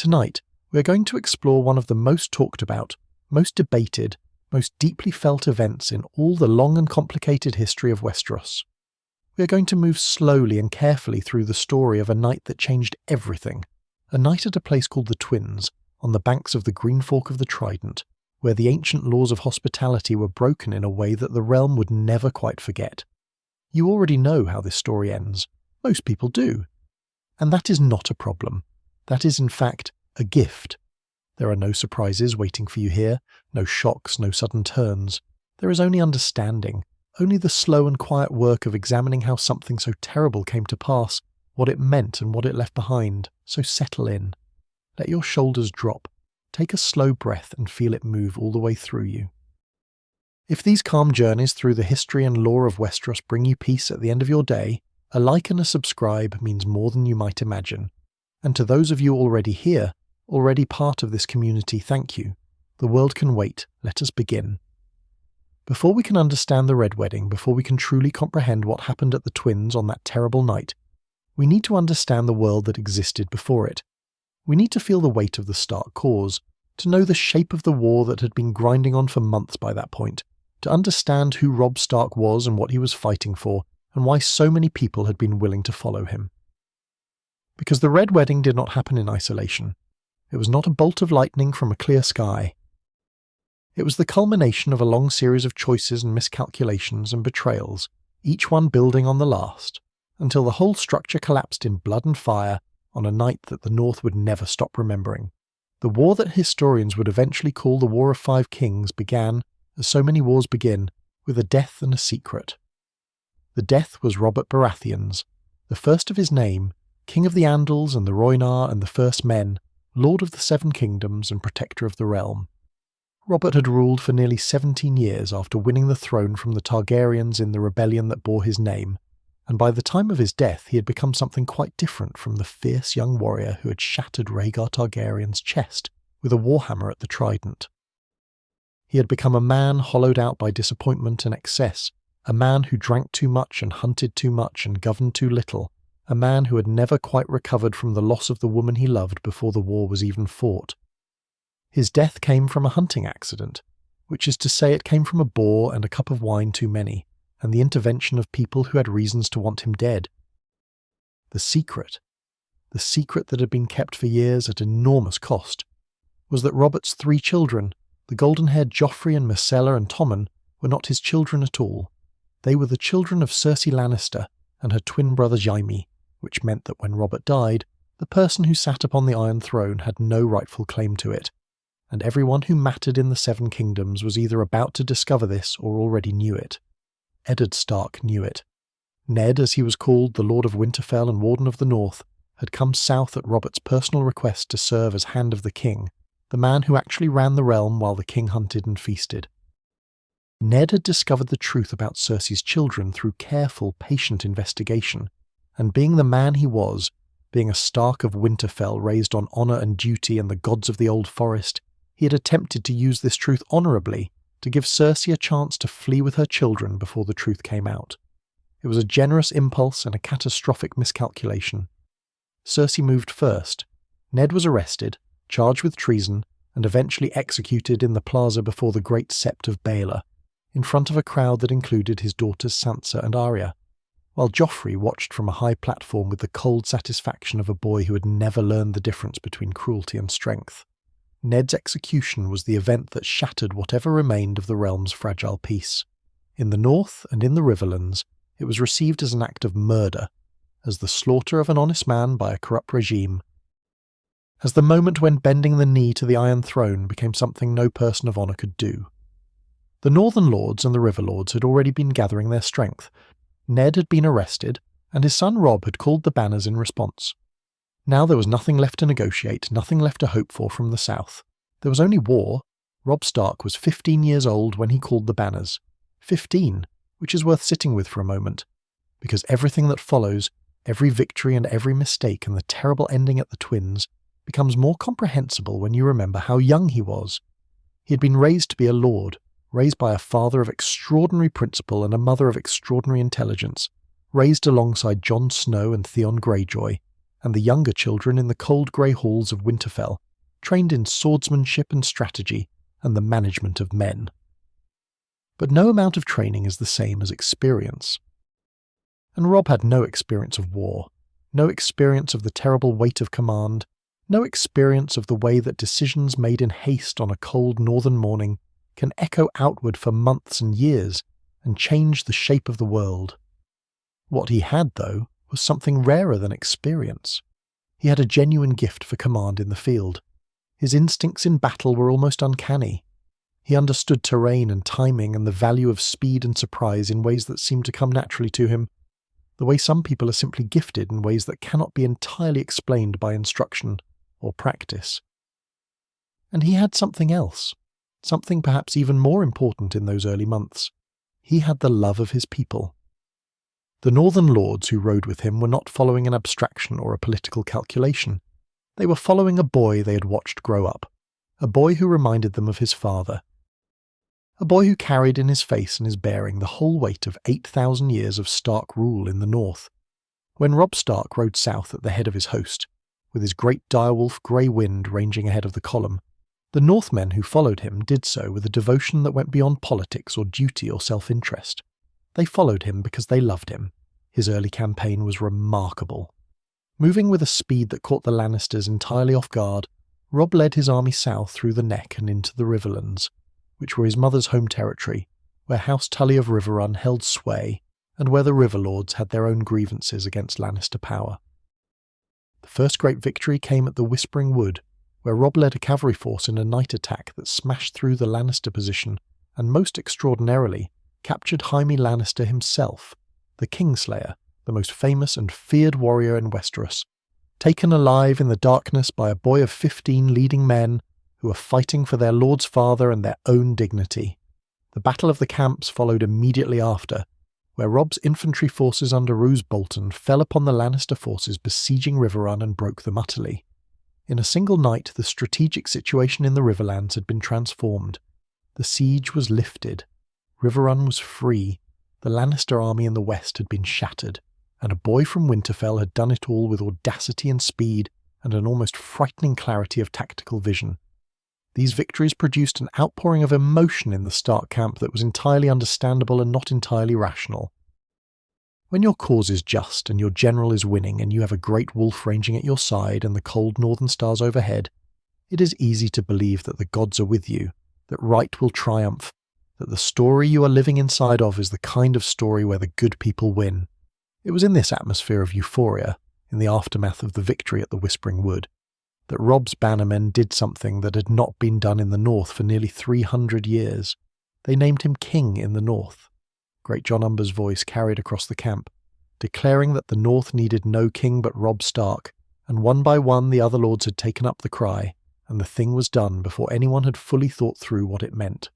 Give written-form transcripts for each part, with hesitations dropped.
Tonight, we are going to explore one of the most talked about, most debated, most deeply felt events in all the long and complicated history of Westeros. We are going to move slowly and carefully through the story of a night that changed everything, a night at a place called the Twins, on the banks of the Green Fork of the Trident, where the ancient laws of hospitality were broken in a way that the realm would never quite forget. You already know how this story ends. Most people do. And that is not a problem. That is, in fact, a gift. There are no surprises waiting for you here, no shocks, no sudden turns. There is only understanding, only the slow and quiet work of examining how something so terrible came to pass, what it meant and what it left behind. So settle in. Let your shoulders drop. Take a slow breath and feel it move all the way through you. If these calm journeys through the history and lore of Westeros bring you peace at the end of your day, a like and a subscribe means more than you might imagine. And to those of you already here, already part of this community, thank you. The world can wait. Let us begin. Before we can understand the Red Wedding, before we can truly comprehend what happened at the Twins on that terrible night, we need to understand the world that existed before it. We need to feel the weight of the Stark cause, to know the shape of the war that had been grinding on for months by that point, to understand who Robb Stark was and what he was fighting for, and why so many people had been willing to follow him. Because the Red Wedding did not happen in isolation. It was not a bolt of lightning from a clear sky. It was the culmination of a long series of choices and miscalculations and betrayals, each one building on the last, until the whole structure collapsed in blood and fire on a night that the North would never stop remembering. The war that historians would eventually call the War of Five Kings began, as so many wars begin, with a death and a secret. The death was Robert Baratheon's, the first of his name, King of the Andals and the Rhoynar and the First Men, Lord of the Seven Kingdoms and Protector of the Realm. Robert had ruled for nearly 17 years after winning the throne from the Targaryens in the rebellion that bore his name, and by the time of his death he had become something quite different from the fierce young warrior who had shattered Rhaegar Targaryen's chest with a warhammer at the Trident. He had become a man hollowed out by disappointment and excess, a man who drank too much and hunted too much and governed too little, a man who had never quite recovered from the loss of the woman he loved before the war was even fought. His death came from a hunting accident, which is to say it came from a boar and a cup of wine too many, and the intervention of people who had reasons to want him dead. The secret that had been kept for years at enormous cost, was that Robert's 3 children, the golden-haired Joffrey and Myrcella and Tommen, were not his children at all. They were the children of Cersei Lannister and her twin brother Jaime, which meant that when Robert died, the person who sat upon the Iron Throne had no rightful claim to it, and everyone who mattered in the Seven Kingdoms was either about to discover this or already knew it. Eddard Stark knew it. Ned, as he was called, the Lord of Winterfell and Warden of the North, had come south at Robert's personal request to serve as Hand of the King, the man who actually ran the realm while the king hunted and feasted. Ned had discovered the truth about Cersei's children through careful, patient investigation, and being the man he was, being a Stark of Winterfell raised on honour and duty and the gods of the Old Forest, he had attempted to use this truth honourably to give Cersei a chance to flee with her children before the truth came out. It was a generous impulse and a catastrophic miscalculation. Cersei moved first. Ned was arrested, charged with treason, and eventually executed in the plaza before the Great Sept of Baelor, in front of a crowd that included his daughters Sansa and Arya, while Joffrey watched from a high platform with the cold satisfaction of a boy who had never learned the difference between cruelty and strength. Ned's execution was the event that shattered whatever remained of the realm's fragile peace. In the north and in the Riverlands, it was received as an act of murder, as the slaughter of an honest man by a corrupt regime, as the moment when bending the knee to the Iron Throne became something no person of honour could do. The Northern Lords and the River Lords had already been gathering their strength. Ned had been arrested, and his son Robb had called the banners in response. Now there was nothing left to negotiate, nothing left to hope for from the south. There was only war. Robb Stark was 15 years old when he called the banners. 15, which is worth sitting with for a moment, because everything that follows, every victory and every mistake and the terrible ending at the Twins, becomes more comprehensible when you remember how young he was. He had been raised to be a lord, raised by a father of extraordinary principle and a mother of extraordinary intelligence, raised alongside Jon Snow and Theon Greyjoy, and the younger children in the cold grey halls of Winterfell, trained in swordsmanship and strategy and the management of men. But no amount of training is the same as experience. And Robb had no experience of war, no experience of the terrible weight of command, no experience of the way that decisions made in haste on a cold northern morning can echo outward for months and years and change the shape of the world. What he had, though, was something rarer than experience. He had a genuine gift for command in the field. His instincts in battle were almost uncanny. He understood terrain and timing and the value of speed and surprise in ways that seemed to come naturally to him, the way some people are simply gifted in ways that cannot be entirely explained by instruction or practice. And he had something else, something perhaps even more important in those early months. He had the love of his people. The northern lords who rode with him were not following an abstraction or a political calculation. They were following a boy they had watched grow up, a boy who reminded them of his father, a boy who carried in his face and his bearing the whole weight of 8,000 years of Stark rule in the north. When Robb Stark rode south at the head of his host, with his great direwolf Grey Wind ranging ahead of the column, the Northmen who followed him did so with a devotion that went beyond politics or duty or self-interest. They followed him because they loved him. His early campaign was remarkable. Moving with a speed that caught the Lannisters entirely off guard, Robb led his army south through the Neck and into the Riverlands, which were his mother's home territory, where House Tully of Riverrun held sway and where the Riverlords had their own grievances against Lannister power. The first great victory came at the Whispering Wood, where Robb led a cavalry force in a night attack that smashed through the Lannister position and, most extraordinarily, captured Jaime Lannister himself, the Kingslayer, the most famous and feared warrior in Westeros, taken alive in the darkness by a boy of 15 leading men who were fighting for their lord's father and their own dignity. The Battle of the Camps followed immediately after, where Robb's infantry forces under Roose Bolton fell upon the Lannister forces besieging Riverrun and broke them utterly. In a single night, the strategic situation in the Riverlands had been transformed. The siege was lifted. Riverrun was free. The Lannister army in the west had been shattered, and a boy from Winterfell had done it all with audacity and speed and an almost frightening clarity of tactical vision. These victories produced an outpouring of emotion in the Stark camp that was entirely understandable and not entirely rational. When your cause is just and your general is winning and you have a great wolf ranging at your side and the cold northern stars overhead, it is easy to believe that the gods are with you, that right will triumph, that the story you are living inside of is the kind of story where the good people win. It was in this atmosphere of euphoria, in the aftermath of the victory at the Whispering Wood, that Robb's bannermen did something that had not been done in the north for nearly 300 years. They named him king in the north. Great John Umber's voice carried across the camp, declaring that the north needed no king but Robb Stark, and one by one the other lords had taken up the cry, and the thing was done before anyone had fully thought through what it meant.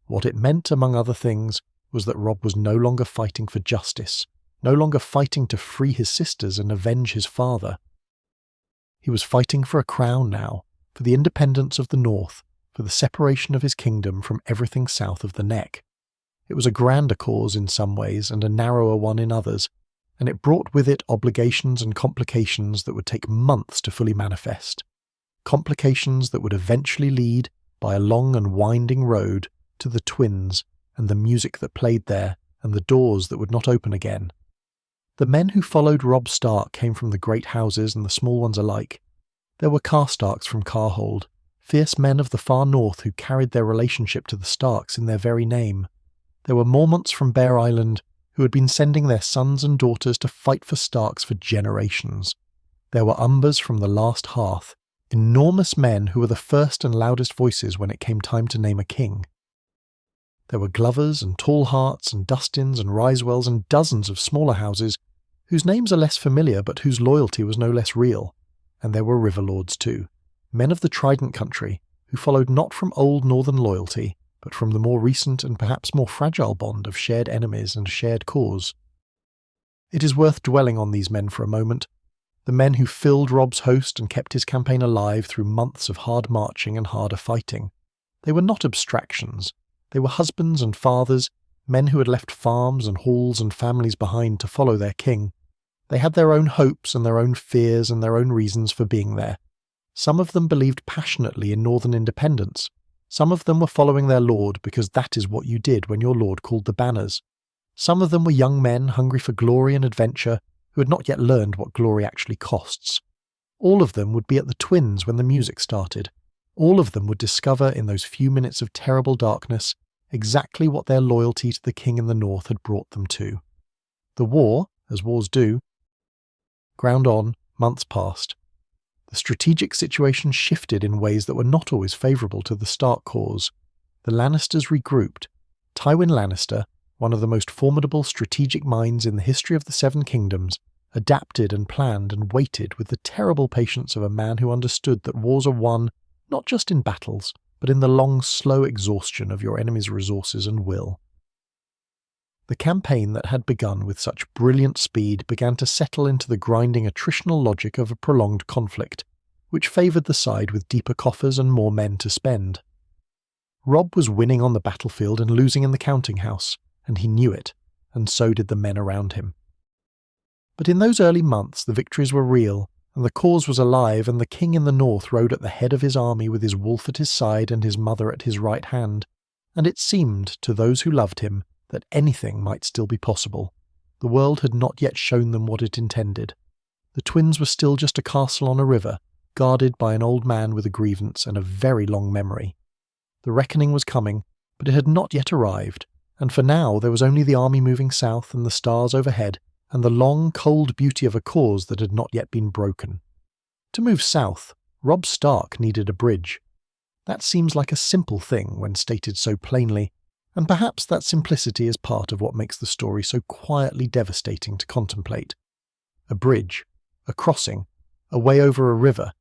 What it meant, among other things, was that Robb was no longer fighting for justice, no longer fighting to free his sisters and avenge his father. He was fighting for a crown now, for the independence of the north, for the separation of his kingdom from everything south of the Neck. It was a grander cause in some ways and a narrower one in others, and it brought with it obligations and complications that would take months to fully manifest. Complications that would eventually lead, by a long and winding road, to the Twins and the music that played there and the doors that would not open again. The men who followed Robb Stark came from the great houses and the small ones alike. There were Karstarks from Carhold, fierce men of the far north who carried their relationship to the Starks in their very name. There were Mormonts from Bear Island who had been sending their sons and daughters to fight for Starks for generations. There were Umbers from the Last Hearth, enormous men who were the first and loudest voices when it came time to name a king. There were Glovers and Tallhearts and Dustins and Risewells and dozens of smaller houses whose names are less familiar but whose loyalty was no less real. And there were Riverlords too, men of the Trident country who followed not from old northern loyalty but from the more recent and perhaps more fragile bond of shared enemies and shared cause. It is worth dwelling on these men for a moment, the men who filled Robb's host and kept his campaign alive through months of hard marching and harder fighting. They were not abstractions. They were husbands and fathers, men who had left farms and halls and families behind to follow their king. They had their own hopes and their own fears and their own reasons for being there. Some of them believed passionately in northern independence. Some of them were following their lord because that is what you did when your lord called the banners. Some of them were young men hungry for glory and adventure who had not yet learned what glory actually costs. All of them would be at the Twins when the music started. All of them would discover in those few minutes of terrible darkness exactly what their loyalty to the king in the north had brought them to. The war, as wars do, ground on, months passed. The strategic situation shifted in ways that were not always favourable to the Stark cause. The Lannisters regrouped. Tywin Lannister, one of the most formidable strategic minds in the history of the Seven Kingdoms, adapted and planned and waited with the terrible patience of a man who understood that wars are won not just in battles, but in the long, slow exhaustion of your enemy's resources and will. The campaign that had begun with such brilliant speed began to settle into the grinding attritional logic of a prolonged conflict, which favoured the side with deeper coffers and more men to spend. Robb was winning on the battlefield and losing in the counting house, and he knew it, and so did the men around him. But in those early months the victories were real, and the cause was alive, and the king in the north rode at the head of his army with his wolf at his side and his mother at his right hand, and it seemed, to those who loved him, that anything might still be possible. The world had not yet shown them what it intended. The Twins were still just a castle on a river, guarded by an old man with a grievance and a very long memory. The reckoning was coming, but it had not yet arrived, and for now there was only the army moving south and the stars overhead, and the long, cold beauty of a cause that had not yet been broken. To move south, Robb Stark needed a bridge. That seems like a simple thing when stated so plainly, and perhaps that simplicity is part of what makes the story so quietly devastating to contemplate. A bridge, a crossing, a way over a river.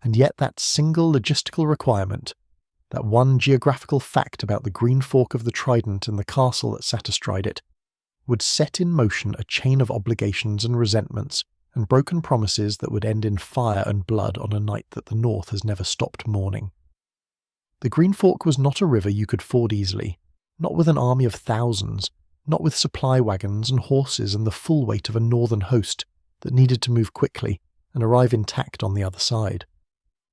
And yet that single logistical requirement, that one geographical fact about the green fork of the trident and the castle that sat astride it, would set in motion a chain of obligations and resentments and broken promises that would end in fire and blood on a night that the North has never stopped mourning. The Green Fork was not a river you could ford easily, not with an army of thousands, not with supply wagons and horses and the full weight of a northern host that needed to move quickly and arrive intact on the other side.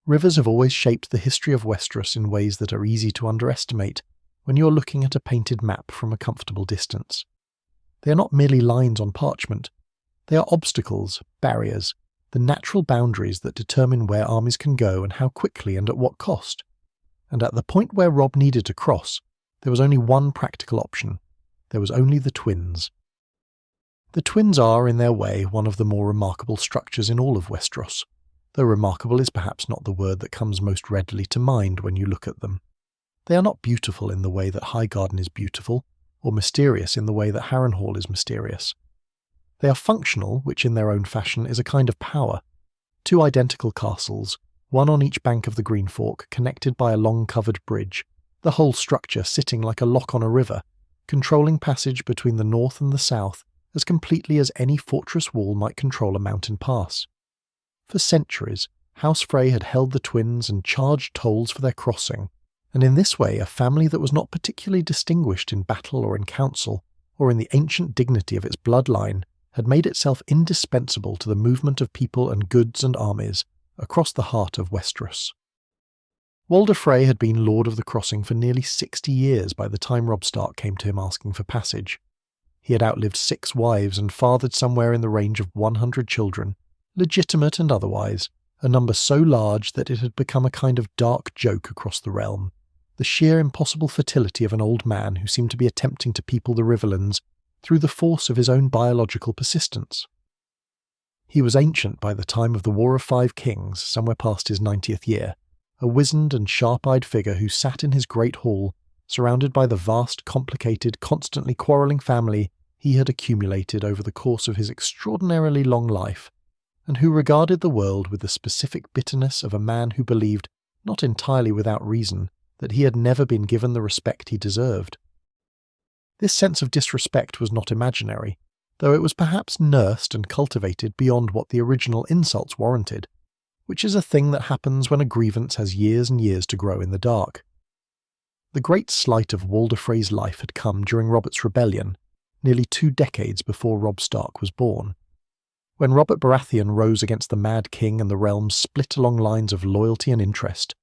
Rivers have always shaped the history of Westeros in ways that are easy to underestimate when you are looking at a painted map from a comfortable distance. They are not merely lines on parchment. They are obstacles, barriers, the natural boundaries that determine where armies can go and how quickly and at what cost. And at the point where Robb needed to cross, there was only one practical option. There was only the Twins. The Twins are, in their way, one of the more remarkable structures in all of Westeros, though remarkable is perhaps not the word that comes most readily to mind when you look at them. They are not beautiful in the way that Highgarden is beautiful, or mysterious in the way that Harrenhal is mysterious. They are functional, which in their own fashion is a kind of power. Two identical castles, one on each bank of the Green Fork, connected by a long covered bridge, the whole structure sitting like a lock on a river, controlling passage between the north and the south as completely as any fortress wall might control a mountain pass. For centuries, House Frey had held the Twins and charged tolls for their crossing, and in this way a family that was not particularly distinguished in battle or in council, or in the ancient dignity of its bloodline, had made itself indispensable to the movement of people and goods and armies across the heart of Westeros. Walder Frey had been Lord of the Crossing for nearly 60 years by the time Robb Stark came to him asking for passage. He had outlived 6 wives and fathered somewhere in the range of 100 children, legitimate and otherwise, a number so large that it had become a kind of dark joke across the realm. The sheer impossible fertility of an old man who seemed to be attempting to people the Riverlands through the force of his own biological persistence. He was ancient by the time of the War of 5 Kings, somewhere past his 90th year, a wizened and sharp-eyed figure who sat in his great hall, surrounded by the vast, complicated, constantly quarrelling family he had accumulated over the course of his extraordinarily long life, and who regarded the world with the specific bitterness of a man who believed, not entirely without reason, that he had never been given the respect he deserved. This sense of disrespect was not imaginary, though it was perhaps nursed and cultivated beyond what the original insults warranted, which is a thing that happens when a grievance has years and years to grow in the dark. The great slight of Walder Frey's life had come during Robert's Rebellion, nearly 2 decades before Robb Stark was born, When Robert Baratheon rose against the Mad King and the realm split along lines of loyalty and interest,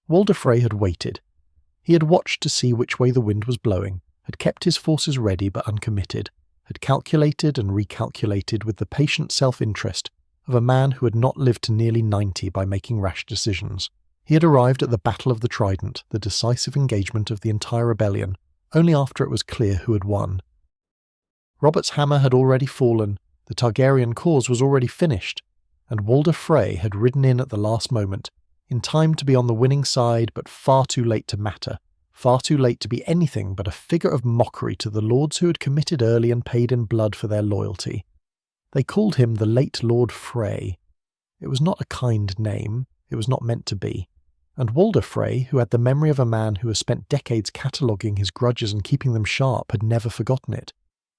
Walder Frey had waited. He had watched to see which way the wind was blowing, had kept his forces ready but uncommitted, had calculated and recalculated with the patient self-interest of a man who had not lived to nearly 90 by making rash decisions. He had arrived at the Battle of the Trident, the decisive engagement of the entire rebellion, only after it was clear who had won. Robert's hammer had already fallen, the Targaryen cause was already finished, and Walder Frey had ridden in at the last moment, in time to be on the winning side but far too late to matter, far too late to be anything but a figure of mockery to the lords who had committed early and paid in blood for their loyalty. They called him the late Lord Frey. It was not a kind name, it was not meant to be. And Walder Frey, who had the memory of a man who has spent decades cataloguing his grudges and keeping them sharp, had never forgotten it.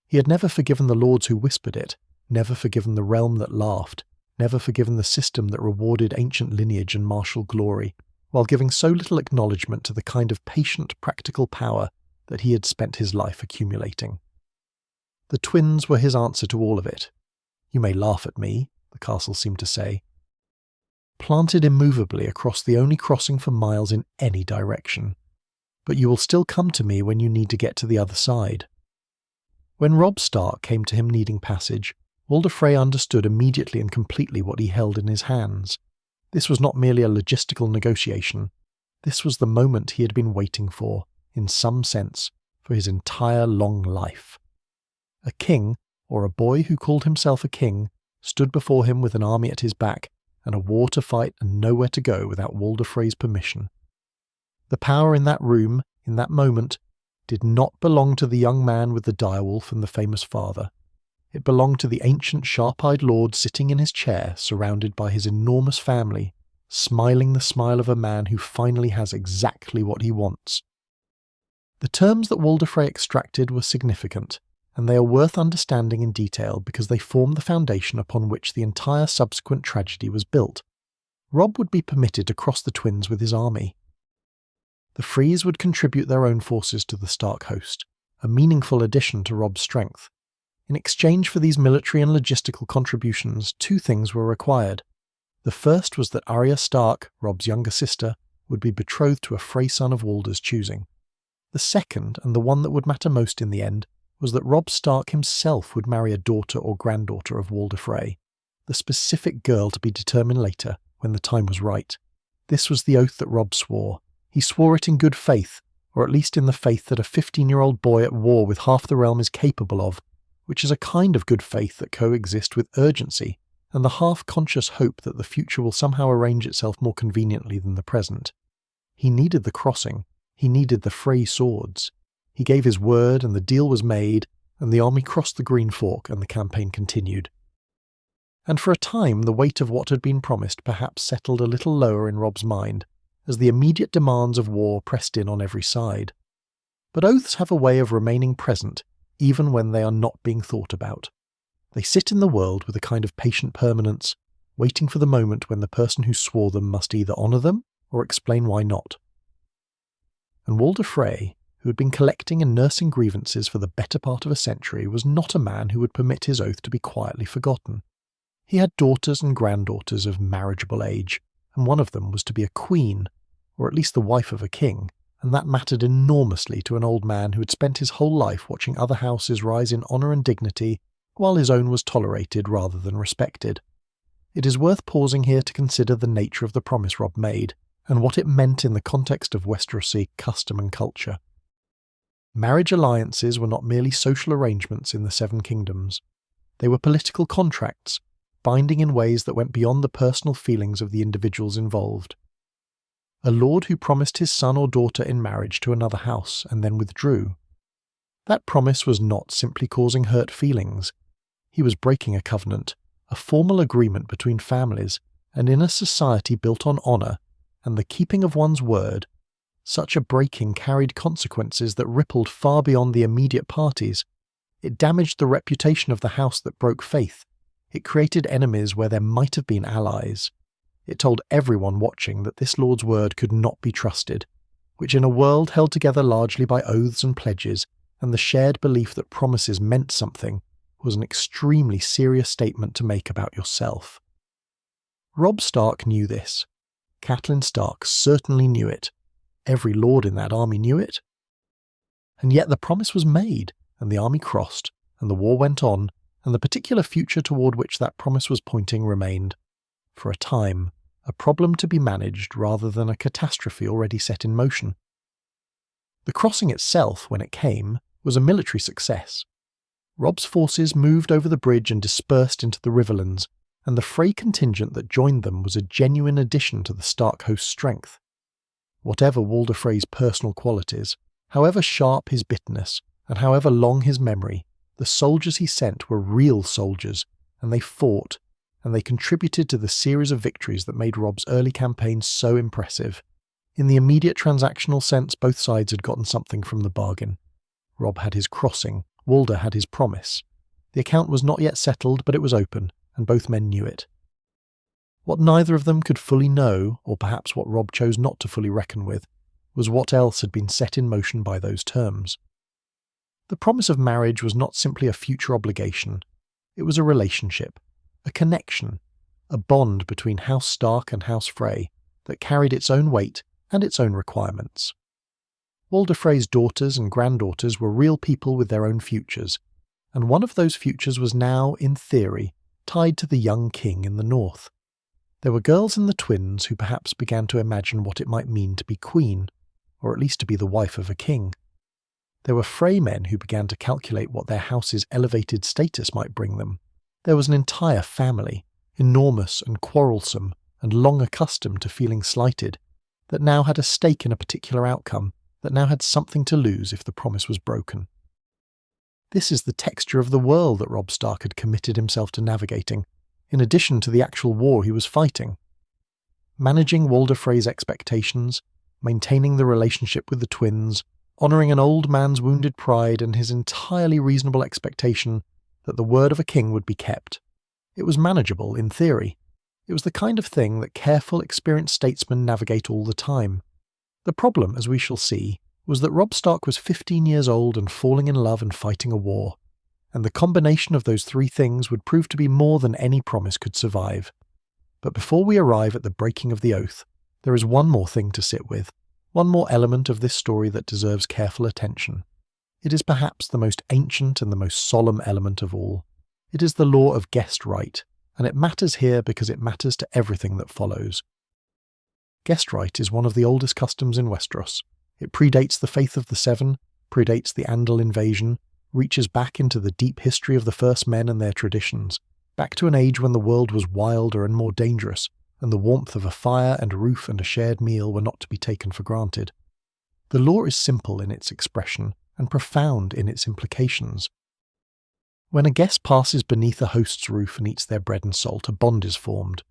He had never forgiven the lords who whispered it, never forgiven the realm that laughed, never forgiven the system that rewarded ancient lineage and martial glory, while giving so little acknowledgement to the kind of patient, practical power that he had spent his life accumulating. The twins were his answer to all of it. "You may laugh at me," the castle seemed to say. Planted immovably across the only crossing for miles in any direction. But you will still come to me when you need to get to the other side. When Robb Stark came to him needing passage, Walder Frey understood immediately and completely what he held in his hands. This was not merely a logistical negotiation. This was the moment he had been waiting for, in some sense, for his entire long life. A king, or a boy who called himself a king, stood before him with an army at his back, and a war to fight and nowhere to go without Walder Frey's permission. The power in that room, in that moment, did not belong to the young man with the direwolf and the famous father. It belonged to the ancient sharp-eyed lord sitting in his chair, surrounded by his enormous family, smiling the smile of a man who finally has exactly what he wants. The terms that Walder Frey extracted were significant, and they are worth understanding in detail because they form the foundation upon which the entire subsequent tragedy was built. Robb would be permitted to cross the twins with his army. The Frees would contribute their own forces to the Stark host, a meaningful addition to Robb's strength. In exchange for these military and logistical contributions, two things were required. The first was that Arya Stark, Robb's younger sister, would be betrothed to a Frey son of Walder's choosing. The second, and the one that would matter most in the end, was that Robb Stark himself would marry a daughter or granddaughter of Walder Frey, the specific girl to be determined later, when the time was right. This was the oath that Robb swore. He swore it in good faith, or at least in the faith that a 15-year-old boy at war with half the realm is capable of, which is a kind of good faith that coexists with urgency, and the half-conscious hope that the future will somehow arrange itself more conveniently than the present. He needed the crossing. He needed the Frey swords. He gave his word, and the deal was made, and the army crossed the Green Fork, and the campaign continued. And for a time the weight of what had been promised perhaps settled a little lower in Robb's mind, as the immediate demands of war pressed in on every side. But oaths have a way of remaining present, even when they are not being thought about. They sit in the world with a kind of patient permanence, waiting for the moment when the person who swore them must either honour them or explain why not. And Walder Frey, who had been collecting and nursing grievances for the better part of a century, was not a man who would permit his oath to be quietly forgotten. He had daughters and granddaughters of marriageable age, and one of them was to be a queen, or at least the wife of a king, and that mattered enormously to an old man who had spent his whole life watching other houses rise in honour and dignity, while his own was tolerated rather than respected. It is worth pausing here to consider the nature of the promise Robb made, and what it meant in the context of Westerosi custom and culture. Marriage alliances were not merely social arrangements in the Seven Kingdoms. They were political contracts, binding in ways that went beyond the personal feelings of the individuals involved. A lord who promised his son or daughter in marriage to another house and then withdrew. That promise was not simply causing hurt feelings. He was breaking a covenant, a formal agreement between families, and in a society built on honour and the keeping of one's word. Such a breaking carried consequences that rippled far beyond the immediate parties. It damaged the reputation of the house that broke faith. It created enemies where there might have been allies. It told everyone watching that this lord's word could not be trusted, which in a world held together largely by oaths and pledges, and the shared belief that promises meant something, was an extremely serious statement to make about yourself. Robb Stark knew this. Catelyn Stark certainly knew it. Every lord in that army knew it. And yet the promise was made, and the army crossed, and the war went on, and the particular future toward which that promise was pointing remained, for a time, a problem to be managed rather than a catastrophe already set in motion. The crossing itself, when it came, was a military success. Robb's forces moved over the bridge and dispersed into the riverlands, and the Frey contingent that joined them was a genuine addition to the Stark host's strength. Whatever Walder Frey's personal qualities, however sharp his bitterness, and however long his memory, the soldiers he sent were real soldiers, and they fought, and they contributed to the series of victories that made Robb's early campaign so impressive. In the immediate transactional sense, both sides had gotten something from the bargain. Robb had his crossing, Walder had his promise. The account was not yet settled, but it was open, and both men knew it. What neither of them could fully know, or perhaps what Robb chose not to fully reckon with, was what else had been set in motion by those terms. The promise of marriage was not simply a future obligation. It was a relationship, a connection, a bond between House Stark and House Frey that carried its own weight and its own requirements. Walder Frey's daughters and granddaughters were real people with their own futures, and one of those futures was now, in theory, tied to the young king in the north. There were girls in the twins who perhaps began to imagine what it might mean to be queen, or at least to be the wife of a king. There were Frey men who began to calculate what their house's elevated status might bring them. There was an entire family, enormous and quarrelsome and long accustomed to feeling slighted, that now had a stake in a particular outcome, that now had something to lose if the promise was broken. This is the texture of the world that Robb Stark had committed himself to navigating, in addition to the actual war he was fighting. Managing Walder Frey's expectations, maintaining the relationship with the twins, honouring an old man's wounded pride and his entirely reasonable expectation that the word of a king would be kept. It was manageable, in theory. It was the kind of thing that careful, experienced statesmen navigate all the time. The problem, as we shall see, was that Robb Stark was 15 years old and falling in love and fighting a war, and the combination of those three things would prove to be more than any promise could survive. But before we arrive at the breaking of the oath, there is one more thing to sit with, one more element of this story that deserves careful attention. It is perhaps the most ancient and the most solemn element of all. It is the law of guest right, and it matters here because it matters to everything that follows. Guest right is one of the oldest customs in Westeros. It predates the Faith of the Seven, predates the Andal invasion, reaches back into the deep history of the First Men and their traditions, back to an age when the world was wilder and more dangerous, and the warmth of a fire and a roof and a shared meal were not to be taken for granted. The law is simple in its expression and profound in its implications. When a guest passes beneath a host's roof and eats their bread and salt, a bond is formed.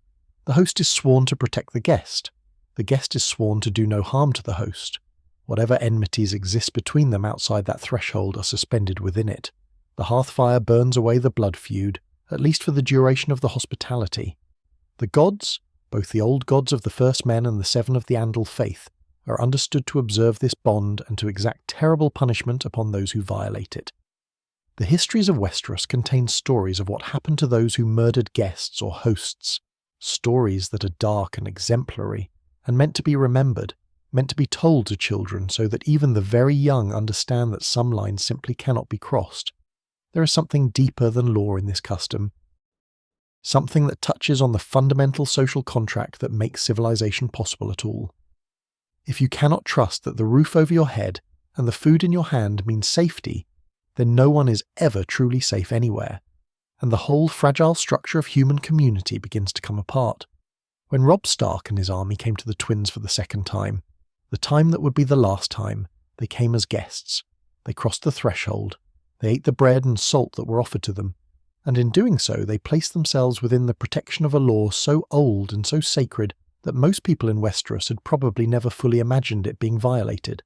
The host is sworn to protect the guest. The guest is sworn to do no harm to the host. Whatever enmities exist between them outside that threshold are suspended within it. The hearthfire burns away the blood feud, at least for the duration of the hospitality. The gods, both the old gods of the First Men and the Seven of the Andal faith, are understood to observe this bond and to exact terrible punishment upon those who violate it. The histories of Westeros contain stories of what happened to those who murdered guests or hosts, stories that are dark and exemplary, and meant to be remembered, meant to be told to children so that even the very young understand that some lines simply cannot be crossed. There is something deeper than law in this custom, something that touches on the fundamental social contract that makes civilization possible at all. If you cannot trust that the roof over your head and the food in your hand means safety, then no one is ever truly safe anywhere, and the whole fragile structure of human community begins to come apart. When Robb Stark and his army came to the twins for the second time, the time that would be the last time, they came as guests. They crossed the threshold. They ate the bread and salt that were offered to them, and in doing so they placed themselves within the protection of a law so old and so sacred that most people in Westeros had probably never fully imagined it being violated.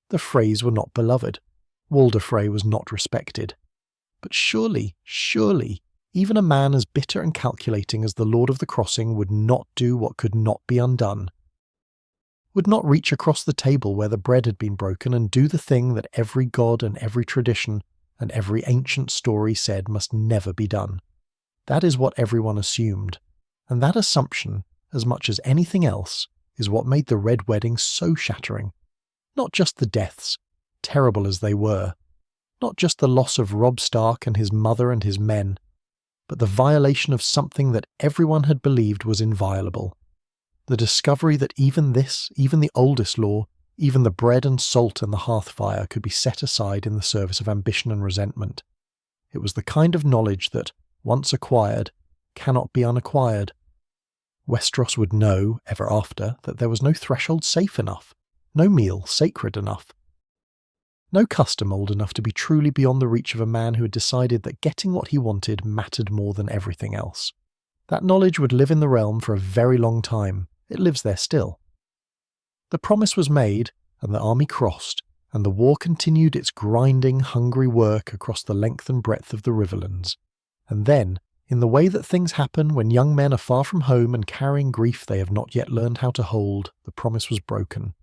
The Freys were not beloved. Walder Frey was not respected. But surely, even a man as bitter and calculating as the Lord of the Crossing would not do what could not be undone. Would not reach across the table where the bread had been broken and do the thing that every god and every tradition, and every ancient story said must never be done. That is what everyone assumed, and that assumption, as much as anything else, is what made the Red Wedding so shattering. Not just the deaths, terrible as they were, not just the loss of Robb Stark and his mother and his men, but the violation of something that everyone had believed was inviolable. The discovery that even the oldest law, even the bread and salt and the hearth fire could be set aside in the service of ambition and resentment. It was the kind of knowledge that, once acquired, cannot be unacquired. Westeros would know, ever after, that there was no threshold safe enough, no meal sacred enough, no custom old enough to be truly beyond the reach of a man who had decided that getting what he wanted mattered more than everything else. That knowledge would live in the realm for a very long time. It lives there still. The promise was made, and the army crossed, and the war continued its grinding, hungry work across the length and breadth of the Riverlands. And then, in the way that things happen when young men are far from home and carrying grief they have not yet learned how to hold, the promise was broken.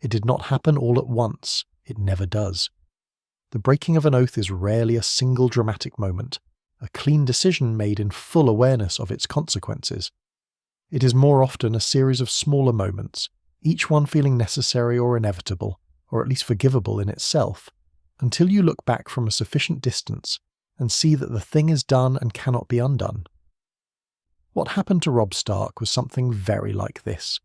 It did not happen all at once. It never does. The breaking of an oath is rarely a single dramatic moment, a clean decision made in full awareness of its consequences. It is more often a series of smaller moments, each one feeling necessary or inevitable, or at least forgivable in itself, until you look back from a sufficient distance and see that the thing is done and cannot be undone. What happened to Robb Stark was something very like this.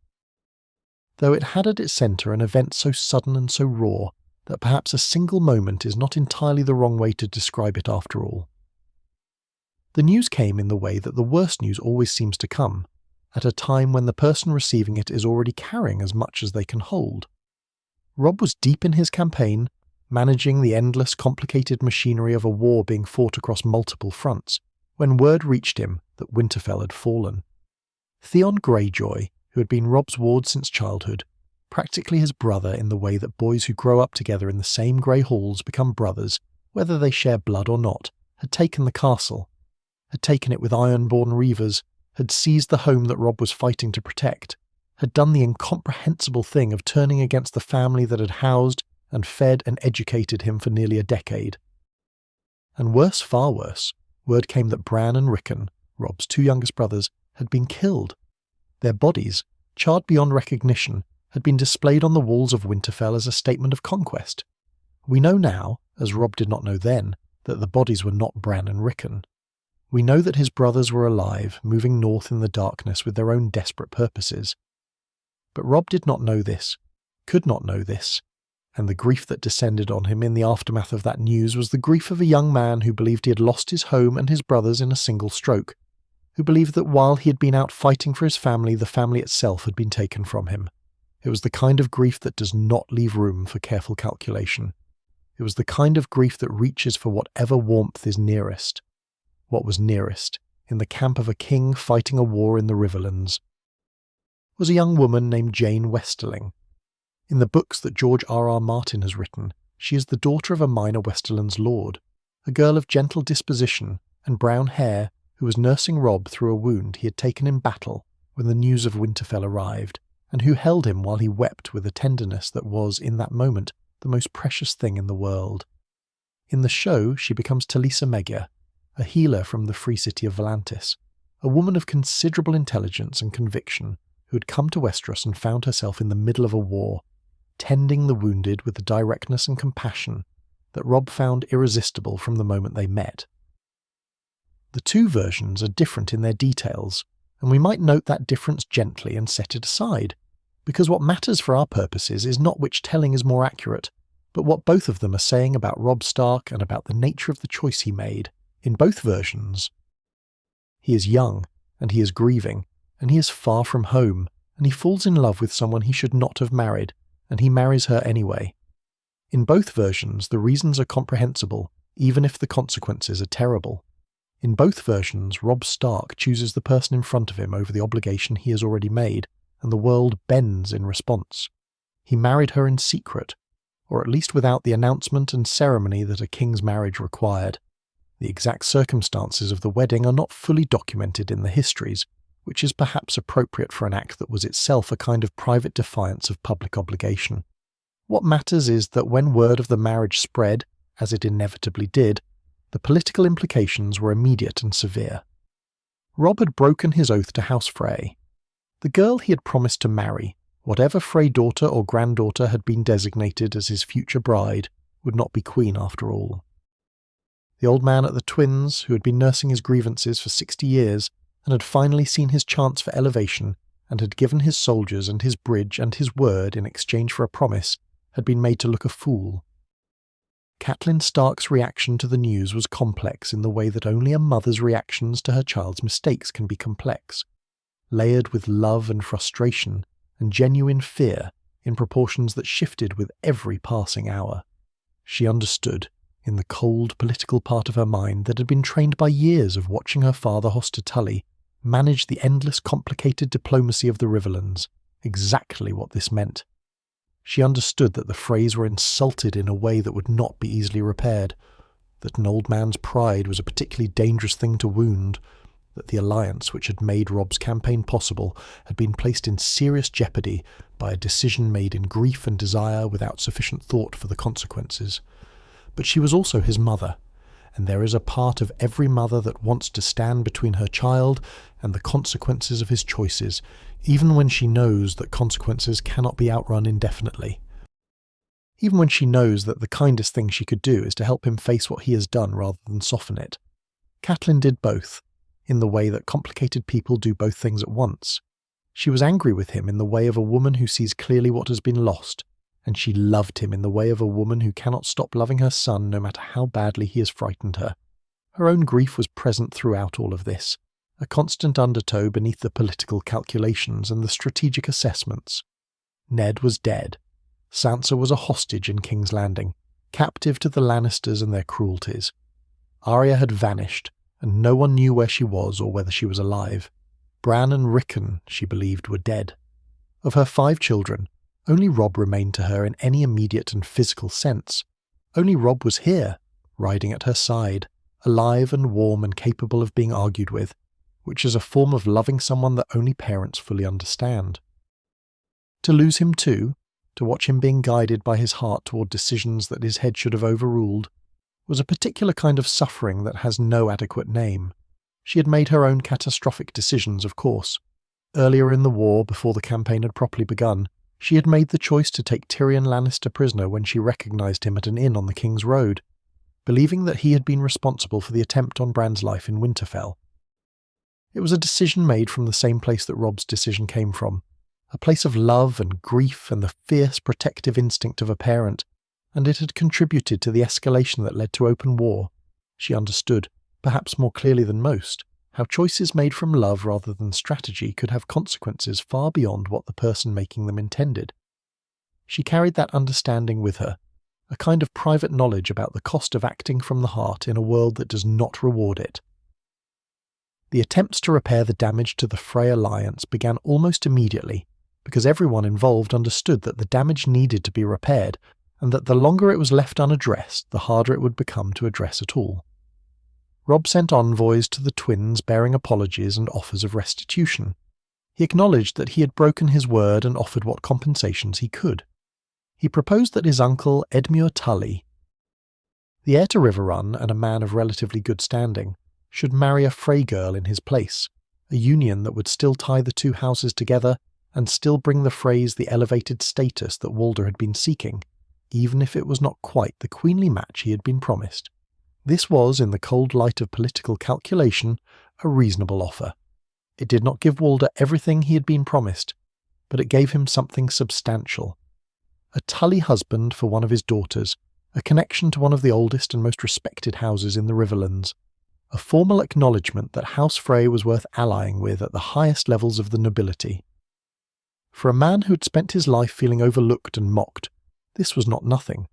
Though it had at its centre an event so sudden and so raw that perhaps a single moment is not entirely the wrong way to describe it after all. The news came in the way that the worst news always seems to come, at a time when the person receiving it is already carrying as much as they can hold. Robb was deep in his campaign, managing the endless, complicated machinery of a war being fought across multiple fronts, when word reached him that Winterfell had fallen. Theon Greyjoy, who had been Robb's ward since childhood, practically his brother in the way that boys who grow up together in the same grey halls become brothers, whether they share blood or not, had taken the castle, had taken it with iron-born reavers, had seized the home that Robb was fighting to protect, had done the incomprehensible thing of turning against the family that had housed and fed and educated him for nearly a decade. And worse, far worse, word came that Bran and Rickon, Robb's two youngest brothers, had been killed. Their bodies, charred beyond recognition, had been displayed on the walls of Winterfell as a statement of conquest. We know now, as Robb did not know then, that the bodies were not Bran and Rickon. We know that his brothers were alive, moving north in the darkness with their own desperate purposes. But Robb did not know this, could not know this, and the grief that descended on him in the aftermath of that news was the grief of a young man who believed he had lost his home and his brothers in a single stroke, who believed that while he had been out fighting for his family, the family itself had been taken from him. It was the kind of grief that does not leave room for careful calculation. It was the kind of grief that reaches for whatever warmth is nearest. What was nearest, in the camp of a king fighting a war in the Riverlands, was a young woman named Jane Westerling. In the books that George R.R. Martin has written, she is the daughter of a minor Westerlands lord, a girl of gentle disposition and brown hair who was nursing Robb through a wound he had taken in battle when the news of Winterfell arrived, and who held him while he wept with a tenderness that was, in that moment, the most precious thing in the world. In the show, she becomes Talisa Megia, a healer from the free city of Volantis, a woman of considerable intelligence and conviction who had come to Westeros and found herself in the middle of a war, tending the wounded with the directness and compassion that Robb found irresistible from the moment they met. The two versions are different in their details, and we might note that difference gently and set it aside, because what matters for our purposes is not which telling is more accurate, but what both of them are saying about Robb Stark and about the nature of the choice he made. In both versions, he is young, and he is grieving, and he is far from home, and he falls in love with someone he should not have married, and he marries her anyway. In both versions, the reasons are comprehensible, even if the consequences are terrible. In both versions, Robb Stark chooses the person in front of him over the obligation he has already made, and the world bends in response. He married her in secret, or at least without the announcement and ceremony that a king's marriage required. The exact circumstances of the wedding are not fully documented in the histories, which is perhaps appropriate for an act that was itself a kind of private defiance of public obligation. What matters is that when word of the marriage spread, as it inevitably did, the political implications were immediate and severe. Robb had broken his oath to House Frey. The girl he had promised to marry, whatever Frey daughter or granddaughter had been designated as his future bride, would not be queen after all. The old man at the Twins, who had been nursing his grievances for 60 years and had finally seen his chance for elevation and had given his soldiers and his bridge and his word in exchange for a promise, had been made to look a fool. Catelyn Stark's reaction to the news was complex in the way that only a mother's reactions to her child's mistakes can be complex, layered with love and frustration and genuine fear in proportions that shifted with every passing hour. She understood, in the cold political part of her mind that had been trained by years of watching her father Hoster Tully manage the endless complicated diplomacy of the Riverlands, exactly what this meant. She understood that the Freys were insulted in a way that would not be easily repaired, that an old man's pride was a particularly dangerous thing to wound, that the alliance which had made Robb's campaign possible had been placed in serious jeopardy by a decision made in grief and desire without sufficient thought for the consequences. But she was also his mother, and there is a part of every mother that wants to stand between her child and the consequences of his choices, even when she knows that consequences cannot be outrun indefinitely. Even when she knows that the kindest thing she could do is to help him face what he has done rather than soften it. Catelyn did both, in the way that complicated people do both things at once. She was angry with him in the way of a woman who sees clearly what has been lost, and she loved him in the way of a woman who cannot stop loving her son no matter how badly he has frightened her. Her own grief was present throughout all of this, a constant undertow beneath the political calculations and the strategic assessments. Ned was dead. Sansa was a hostage in King's Landing, captive to the Lannisters and their cruelties. Arya had vanished, and no one knew where she was or whether she was alive. Bran and Rickon, she believed, were dead. Of her 5 children, only Robb remained to her in any immediate and physical sense. Only Robb was here, riding at her side, alive and warm and capable of being argued with, which is a form of loving someone that only parents fully understand. To lose him too, to watch him being guided by his heart toward decisions that his head should have overruled, was a particular kind of suffering that has no adequate name. She had made her own catastrophic decisions, of course. Earlier in the war, before the campaign had properly begun, she had made the choice to take Tyrion Lannister prisoner when she recognised him at an inn on the King's Road, believing that he had been responsible for the attempt on Bran's life in Winterfell. It was a decision made from the same place that Robb's decision came from, a place of love and grief and the fierce protective instinct of a parent, and it had contributed to the escalation that led to open war. She understood, perhaps more clearly than most, how choices made from love rather than strategy could have consequences far beyond what the person making them intended. She carried that understanding with her, a kind of private knowledge about the cost of acting from the heart in a world that does not reward it. The attempts to repair the damage to the Frey alliance began almost immediately, because everyone involved understood that the damage needed to be repaired, and that the longer it was left unaddressed, the harder it would become to address at all. Robb sent envoys to the Twins bearing apologies and offers of restitution. He acknowledged that he had broken his word and offered what compensations he could. He proposed that his uncle Edmure Tully, the heir to Riverrun and a man of relatively good standing, should marry a Frey girl in his place, a union that would still tie the two houses together and still bring the Freys the elevated status that Walder had been seeking, even if it was not quite the queenly match he had been promised. This was, in the cold light of political calculation, a reasonable offer. It did not give Walder everything he had been promised, but it gave him something substantial. A Tully husband for one of his daughters, a connection to one of the oldest and most respected houses in the Riverlands, a formal acknowledgement that House Frey was worth allying with at the highest levels of the nobility. For a man who had spent his life feeling overlooked and mocked, this was not nothing.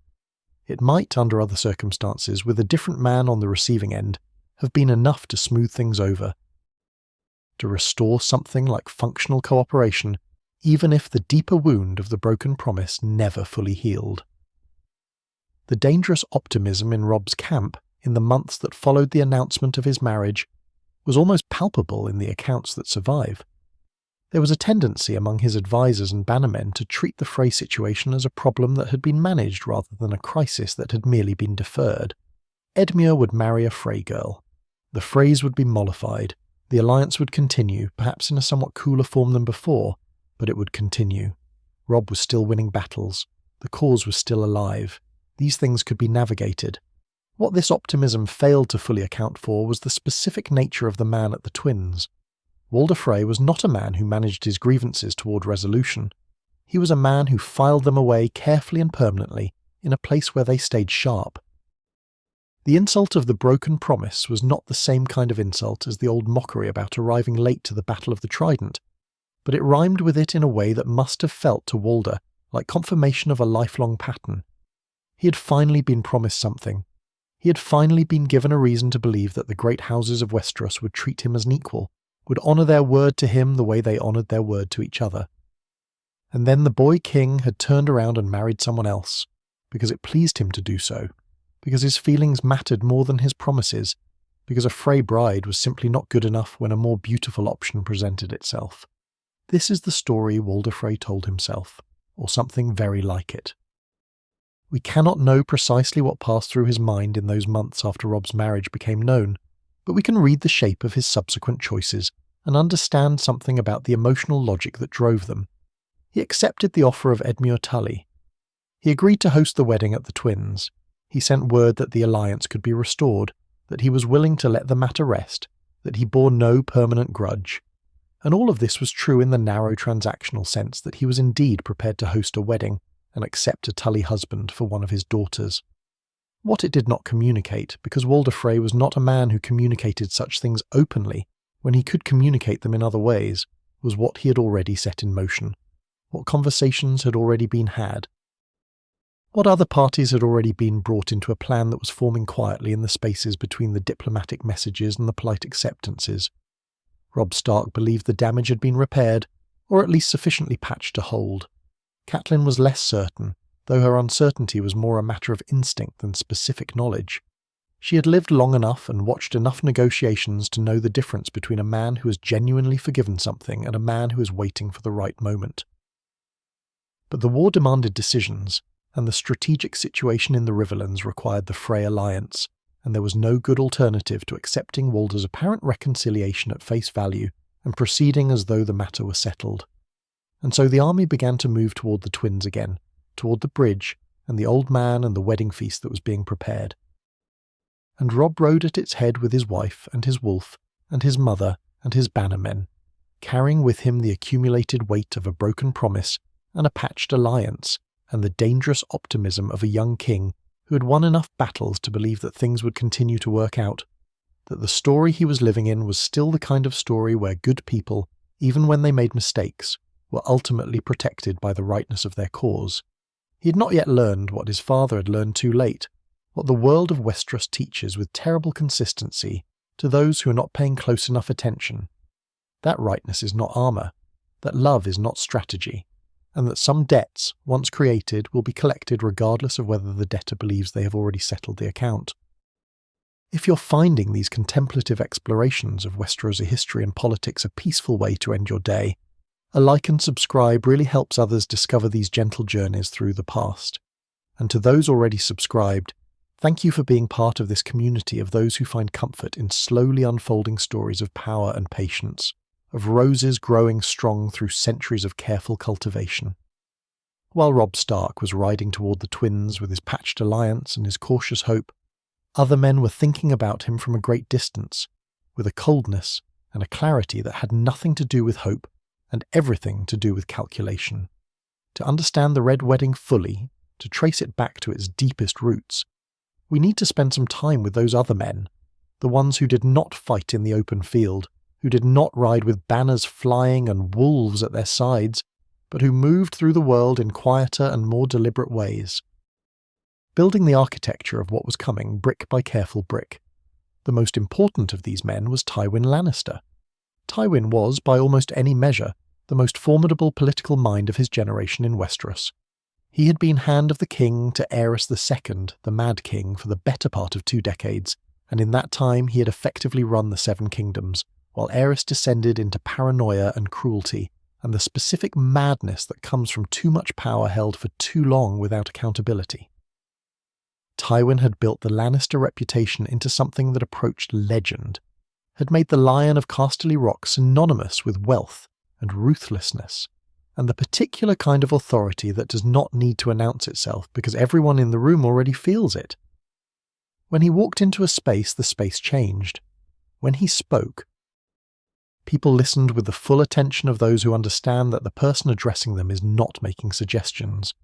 It might, under other circumstances, with a different man on the receiving end, have been enough to smooth things over, to restore something like functional cooperation, even if the deeper wound of the broken promise never fully healed. The dangerous optimism in Robb's camp in the months that followed the announcement of his marriage was almost palpable in the accounts that survive. There was a tendency among his advisors and bannermen to treat the Frey situation as a problem that had been managed rather than a crisis that had merely been deferred. Edmure would marry a Frey girl. The Freys would be mollified. The alliance would continue, perhaps in a somewhat cooler form than before, but it would continue. Robb was still winning battles. The cause was still alive. These things could be navigated. What this optimism failed to fully account for was the specific nature of the man at the Twins. Walder Frey was not a man who managed his grievances toward resolution. He was a man who filed them away carefully and permanently in a place where they stayed sharp. The insult of the broken promise was not the same kind of insult as the old mockery about arriving late to the Battle of the Trident, but it rhymed with it in a way that must have felt to Walder like confirmation of a lifelong pattern. He had finally been promised something. He had finally been given a reason to believe that the great houses of Westeros would treat him as an equal, would honour their word to him the way they honoured their word to each other. And then the boy king had turned around and married someone else, because it pleased him to do so, because his feelings mattered more than his promises, because a Frey bride was simply not good enough when a more beautiful option presented itself. This is the story Walder Frey told himself, or something very like it. We cannot know precisely what passed through his mind in those months after Robb's marriage became known, but we can read the shape of his subsequent choices and understand something about the emotional logic that drove them. He accepted the offer of Edmure Tully. He agreed to host the wedding at the Twins. He sent word that the alliance could be restored, that he was willing to let the matter rest, that he bore no permanent grudge. And all of this was true in the narrow transactional sense that he was indeed prepared to host a wedding and accept a Tully husband for one of his daughters. What it did not communicate, because Walder Frey was not a man who communicated such things openly when he could communicate them in other ways, was what he had already set in motion, what conversations had already been had, what other parties had already been brought into a plan that was forming quietly in the spaces between the diplomatic messages and the polite acceptances. Robb Stark believed the damage had been repaired, or at least sufficiently patched to hold. Catelyn was less certain, though her uncertainty was more a matter of instinct than specific knowledge. She had lived long enough and watched enough negotiations to know the difference between a man who has genuinely forgiven something and a man who is waiting for the right moment. But the war demanded decisions, and the strategic situation in the Riverlands required the Frey alliance, and there was no good alternative to accepting Walder's apparent reconciliation at face value and proceeding as though the matter were settled. And so the army began to move toward the Twins again, toward the bridge and the old man and the wedding feast that was being prepared. And Robb rode at its head with his wife and his wolf and his mother and his bannermen, carrying with him the accumulated weight of a broken promise and a patched alliance and the dangerous optimism of a young king who had won enough battles to believe that things would continue to work out, that the story he was living in was still the kind of story where good people, even when they made mistakes, were ultimately protected by the rightness of their cause. He had not yet learned what his father had learned too late, what the world of Westeros teaches with terrible consistency to those who are not paying close enough attention. That rightness is not armour, that love is not strategy, and that some debts, once created, will be collected regardless of whether the debtor believes they have already settled the account. If you're finding these contemplative explorations of Westerosi history and politics a peaceful way to end your day, a like and subscribe really helps others discover these gentle journeys through the past. And to those already subscribed, thank you for being part of this community of those who find comfort in slowly unfolding stories of power and patience, of roses growing strong through centuries of careful cultivation. While Robb Stark was riding toward the Twins with his patched alliance and his cautious hope, other men were thinking about him from a great distance, with a coldness and a clarity that had nothing to do with hope and everything to do with calculation. To understand the Red Wedding fully, to trace it back to its deepest roots, we need to spend some time with those other men, the ones who did not fight in the open field, who did not ride with banners flying and wolves at their sides, but who moved through the world in quieter and more deliberate ways, building the architecture of what was coming brick by careful brick. The most important of these men was Tywin Lannister. Tywin was, by almost any measure, the most formidable political mind of his generation in Westeros. He had been Hand of the King to Aerys II, the Mad King, for the better part of 2 decades, and in that time he had effectively run the Seven Kingdoms, while Aerys descended into paranoia and cruelty, and the specific madness that comes from too much power held for too long without accountability. Tywin had built the Lannister reputation into something that approached legend, had made the Lion of Casterly Rock synonymous with wealth and ruthlessness, and the particular kind of authority that does not need to announce itself because everyone in the room already feels it. When he walked into a space, the space changed. When he spoke, people listened with the full attention of those who understand that the person addressing them is not making suggestions.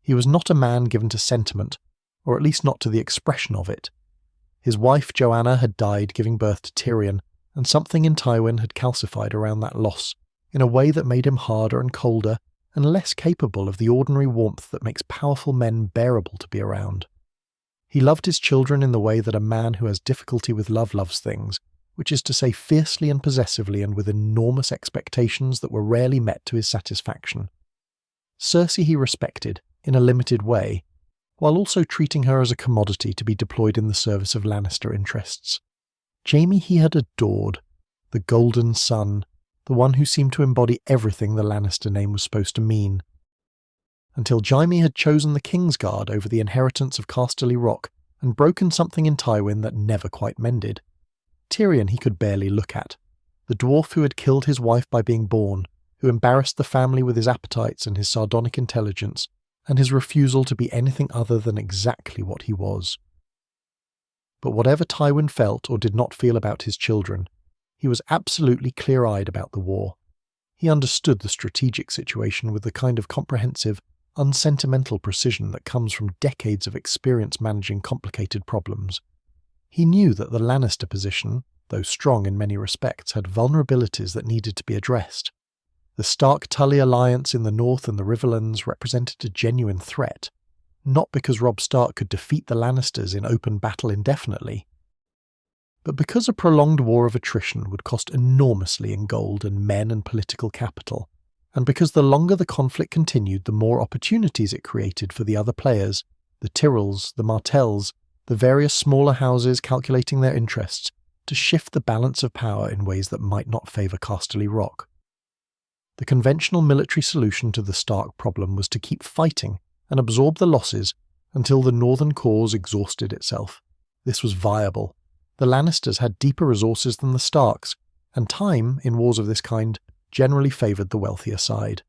He was not a man given to sentiment, or at least not to the expression of it. His wife Joanna had died giving birth to Tyrion, and something in Tywin had calcified around that loss, in a way that made him harder and colder, and less capable of the ordinary warmth that makes powerful men bearable to be around. He loved his children in the way that a man who has difficulty with love loves things, which is to say fiercely and possessively and with enormous expectations that were rarely met to his satisfaction. Cersei he respected, in a limited way, while also treating her as a commodity to be deployed in the service of Lannister interests. Jaime he had adored, the golden son, the one who seemed to embody everything the Lannister name was supposed to mean. Until Jaime had chosen the Kingsguard over the inheritance of Casterly Rock and broken something in Tywin that never quite mended. Tyrion he could barely look at, the dwarf who had killed his wife by being born, who embarrassed the family with his appetites and his sardonic intelligence, and his refusal to be anything other than exactly what he was. But whatever Tywin felt or did not feel about his children, he was absolutely clear-eyed about the war. He understood the strategic situation with the kind of comprehensive, unsentimental precision that comes from decades of experience managing complicated problems. He knew that the Lannister position, though strong in many respects, had vulnerabilities that needed to be addressed. The Stark-Tully alliance in the north and the Riverlands represented a genuine threat, not because Robb Stark could defeat the Lannisters in open battle indefinitely, but because a prolonged war of attrition would cost enormously in gold and men and political capital, and because the longer the conflict continued, the more opportunities it created for the other players, the Tyrells, the Martells, the various smaller houses calculating their interests, to shift the balance of power in ways that might not favour Casterly Rock. The conventional military solution to the Stark problem was to keep fighting and absorb the losses until the northern cause exhausted itself. This was viable. The Lannisters had deeper resources than the Starks, and time, in wars of this kind, generally favoured the wealthier side.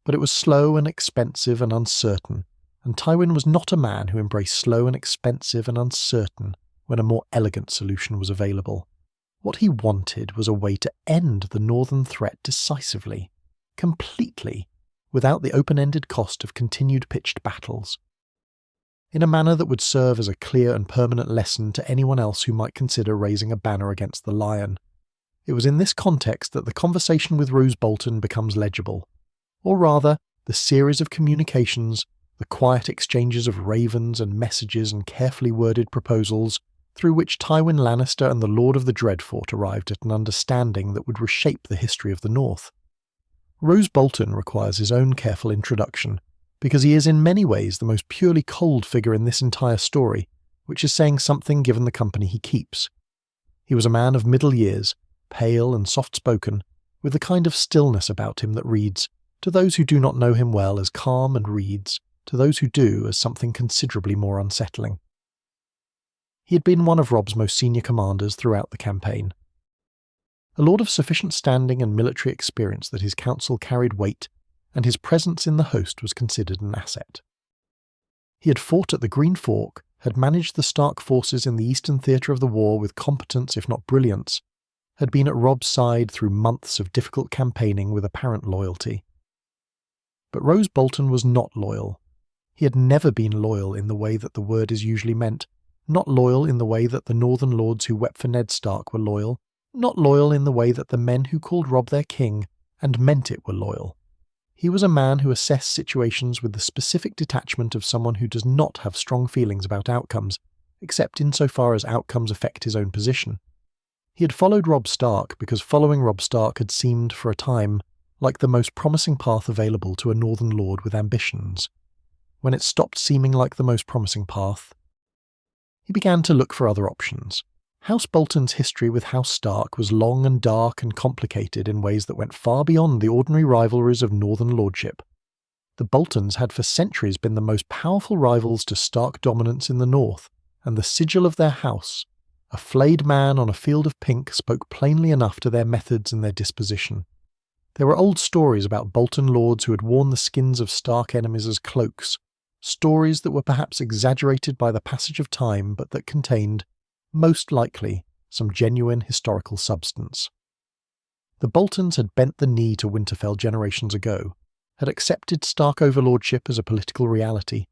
But it was slow and expensive and uncertain, and Tywin was not a man who embraced slow and expensive and uncertain when a more elegant solution was available. What he wanted was a way to end the northern threat decisively, completely, without the open-ended cost of continued pitched battles, in a manner that would serve as a clear and permanent lesson to anyone else who might consider raising a banner against the Lion. It was in this context that the conversation with Roose Bolton becomes legible, or rather, the series of communications, the quiet exchanges of ravens and messages and carefully worded proposals, through which Tywin Lannister and the Lord of the Dreadfort arrived at an understanding that would reshape the history of the North. Roose Bolton requires his own careful introduction, because he is in many ways the most purely cold figure in this entire story, which is saying something given the company he keeps. He was a man of middle years, pale and soft-spoken, with the kind of stillness about him that reads, to those who do not know him well, as calm, and reads, to those who do, as something considerably more unsettling. He had been one of Robb's most senior commanders throughout the campaign. A lord of sufficient standing and military experience that his counsel carried weight, and his presence in the host was considered an asset. He had fought at the Green Fork, had managed the Stark forces in the eastern theatre of the war with competence if not brilliance, had been at Robb's side through months of difficult campaigning with apparent loyalty. But Roose Bolton was not loyal. He had never been loyal in the way that the word is usually meant, not loyal in the way that the northern lords who wept for Ned Stark were loyal, not loyal in the way that the men who called Robb their king and meant it were loyal. He was a man who assessed situations with the specific detachment of someone who does not have strong feelings about outcomes, except insofar as outcomes affect his own position. He had followed Robb Stark because following Robb Stark had seemed, for a time, like the most promising path available to a northern lord with ambitions. When it stopped seeming like the most promising path, he began to look for other options, House Bolton's history with House Stark was long and dark and complicated in ways that went far beyond the ordinary rivalries of northern lordship. The Boltons had for centuries been the most powerful rivals to Stark dominance in the north, and the sigil of their house, a flayed man on a field of pink, spoke plainly enough to their methods and their disposition. There were old stories about Bolton lords who had worn the skins of Stark enemies as cloaks, stories that were perhaps exaggerated by the passage of time but that contained, most likely, some genuine historical substance. The Boltons had bent the knee to Winterfell generations ago, had accepted Stark overlordship as a political reality,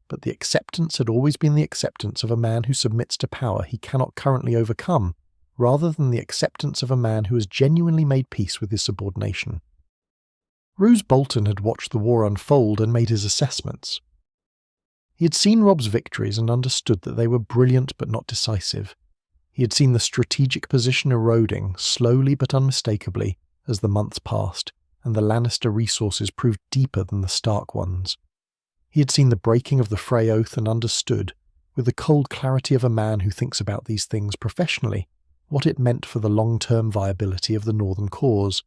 but the acceptance had always been the acceptance of a man who submits to power he cannot currently overcome, rather than the acceptance of a man who has genuinely made peace with his subordination. Roose Bolton had watched the war unfold and made his assessments. He had seen Robb's victories and understood that they were brilliant but not decisive. He had seen the strategic position eroding, slowly but unmistakably, as the months passed, and the Lannister resources proved deeper than the Stark ones. He had seen the breaking of the Frey oath and understood, with the cold clarity of a man who thinks about these things professionally, what it meant for the long-term viability of the Northern cause.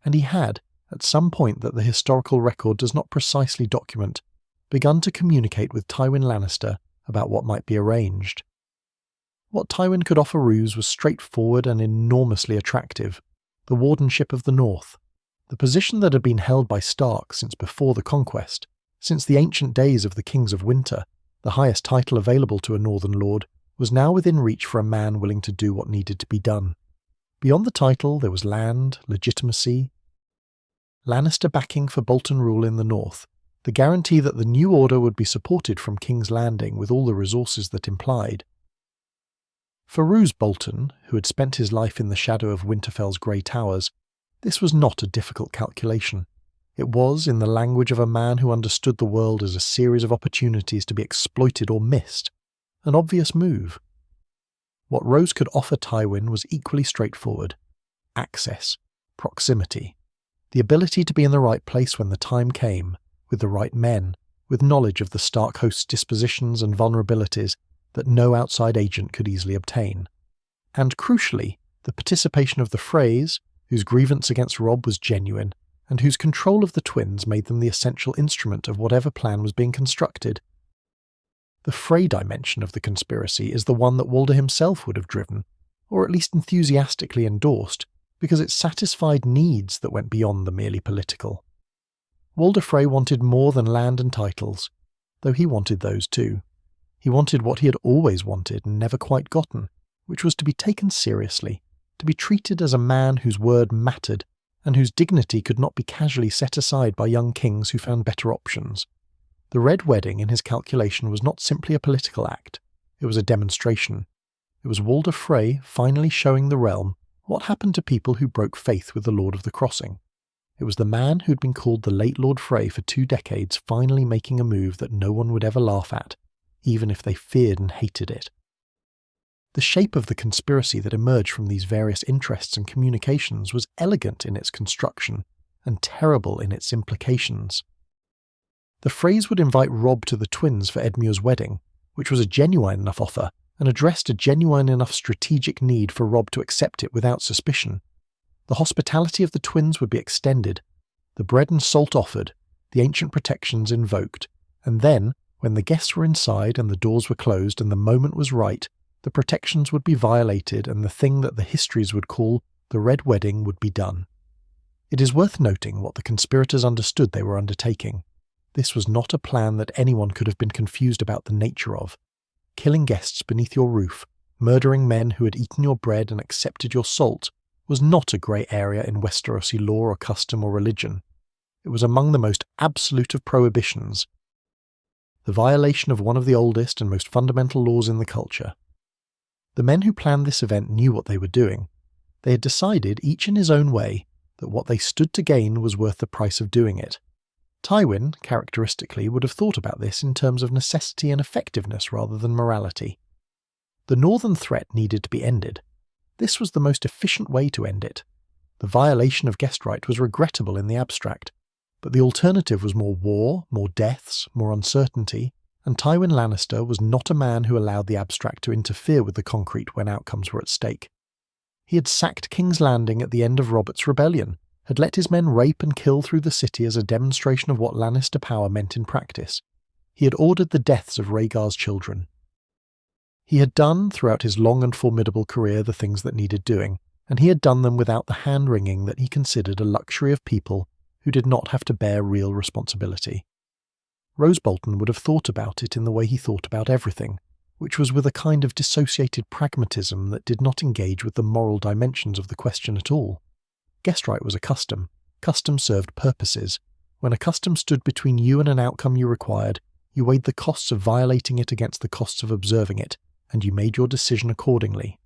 And he had, at some point that the historical record does not precisely document, begun to communicate with Tywin Lannister about what might be arranged. What Tywin could offer Roose was straightforward and enormously attractive: the wardenship of the North, the position that had been held by Stark since before the conquest, since the ancient days of the Kings of Winter. The highest title available to a Northern lord was now within reach for a man willing to do what needed to be done. Beyond the title there was land, legitimacy, Lannister backing for Bolton rule in the North, the guarantee that the new order would be supported from King's Landing with all the resources that implied. For Roose Bolton, who had spent his life in the shadow of Winterfell's grey towers, this was not a difficult calculation. It was, in the language of a man who understood the world as a series of opportunities to be exploited or missed, an obvious move. What Roose could offer Tywin was equally straightforward: access, proximity, the ability to be in the right place when the time came, with the right men, with knowledge of the Stark host's dispositions and vulnerabilities that no outside agent could easily obtain. And crucially, the participation of the Freys, whose grievance against Robb was genuine, and whose control of the twins made them the essential instrument of whatever plan was being constructed. The Frey dimension of the conspiracy is the one that Walder himself would have driven, or at least enthusiastically endorsed, because it satisfied needs that went beyond the merely political. Walder Frey wanted more than land and titles, though he wanted those too. He wanted what he had always wanted and never quite gotten, which was to be taken seriously, to be treated as a man whose word mattered, and whose dignity could not be casually set aside by young kings who found better options. The Red Wedding in his calculation was not simply a political act, it was a demonstration. It was Walder Frey finally showing the realm what happened to people who broke faith with the Lord of the Crossing. It was the man who'd been called the late Lord Frey for 2 decades finally making a move that no one would ever laugh at, even if they feared and hated it. The shape of the conspiracy that emerged from these various interests and communications was elegant in its construction and terrible in its implications. The Freys would invite Robb to the twins for Edmure's wedding, which was a genuine enough offer and addressed a genuine enough strategic need for Robb to accept it without suspicion. The hospitality of the twins would be extended, the bread and salt offered, the ancient protections invoked, and then, when the guests were inside and the doors were closed and the moment was right, the protections would be violated and the thing that the histories would call the Red Wedding would be done. It is worth noting what the conspirators understood they were undertaking. This was not a plan that anyone could have been confused about the nature of. Killing guests beneath your roof, murdering men who had eaten your bread and accepted your salt, was not a grey area in Westerosi law or custom or religion. It was among the most absolute of prohibitions, the violation of one of the oldest and most fundamental laws in the culture. The men who planned this event knew what they were doing. They had decided, each in his own way, that what they stood to gain was worth the price of doing it. Tywin, characteristically, would have thought about this in terms of necessity and effectiveness rather than morality. The northern threat needed to be ended. This was the most efficient way to end it. The violation of guest right was regrettable in the abstract, but the alternative was more war, more deaths, more uncertainty, and Tywin Lannister was not a man who allowed the abstract to interfere with the concrete when outcomes were at stake. He had sacked King's Landing at the end of Robert's rebellion, had let his men rape and kill through the city as a demonstration of what Lannister power meant in practice. He had ordered the deaths of Rhaegar's children. He had done, throughout his long and formidable career, the things that needed doing, and he had done them without the hand-wringing that he considered a luxury of people who did not have to bear real responsibility. Roose Bolton would have thought about it in the way he thought about everything, which was with a kind of dissociated pragmatism that did not engage with the moral dimensions of the question at all. Guest right was a custom. Custom served purposes. When a custom stood between you and an outcome you required, you weighed the costs of violating it against the costs of observing it, and you made your decision accordingly.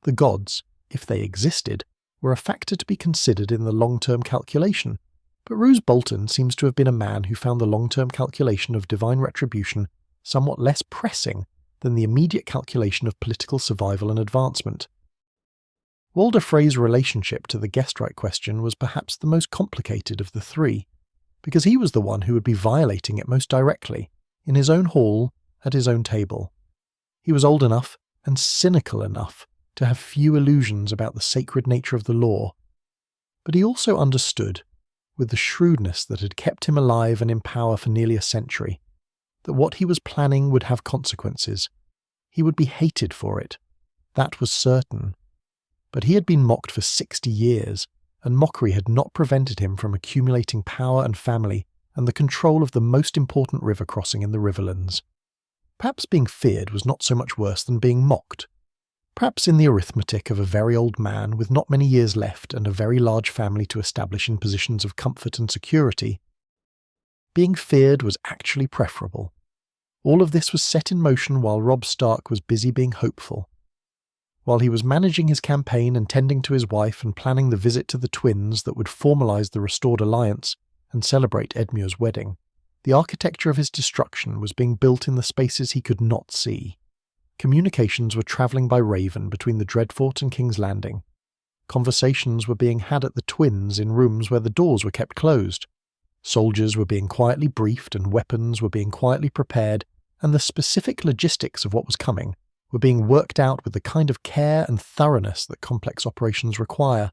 The gods, if they existed, were a factor to be considered in the long-term calculation, but Roose Bolton seems to have been a man who found the long-term calculation of divine retribution somewhat less pressing than the immediate calculation of political survival and advancement. Walder Frey's relationship to the guest right question was perhaps the most complicated of the three, because he was the one who would be violating it most directly, in his own hall, at his own table. He was old enough and cynical enough to have few illusions about the sacred nature of the law, but he also understood, with the shrewdness that had kept him alive and in power for nearly a century, that what he was planning would have consequences. He would be hated for it. That was certain. But he had been mocked for 60 years, and mockery had not prevented him from accumulating power and family and the control of the most important river crossing in the Riverlands. Perhaps being feared was not so much worse than being mocked. Perhaps in the arithmetic of a very old man with not many years left and a very large family to establish in positions of comfort and security, being feared was actually preferable. All of this was set in motion while Robb Stark was busy being hopeful. While he was managing his campaign and tending to his wife and planning the visit to the twins that would formalise the restored alliance and celebrate Edmure's wedding, the architecture of his destruction was being built in the spaces he could not see. Communications were travelling by Raven between the Dreadfort and King's Landing. Conversations were being had at the twins in rooms where the doors were kept closed. Soldiers were being quietly briefed and weapons were being quietly prepared, and the specific logistics of what was coming were being worked out with the kind of care and thoroughness that complex operations require.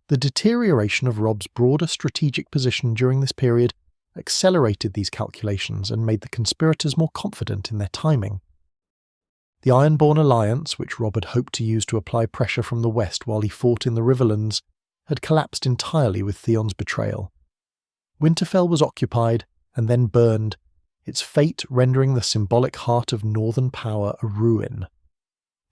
The deterioration of Robb's broader strategic position during this period accelerated these calculations and made the conspirators more confident in their timing. The Ironborn alliance, which Robb had hoped to use to apply pressure from the west while he fought in the Riverlands, had collapsed entirely with Theon's betrayal. Winterfell was occupied and then burned, its fate rendering the symbolic heart of northern power a ruin.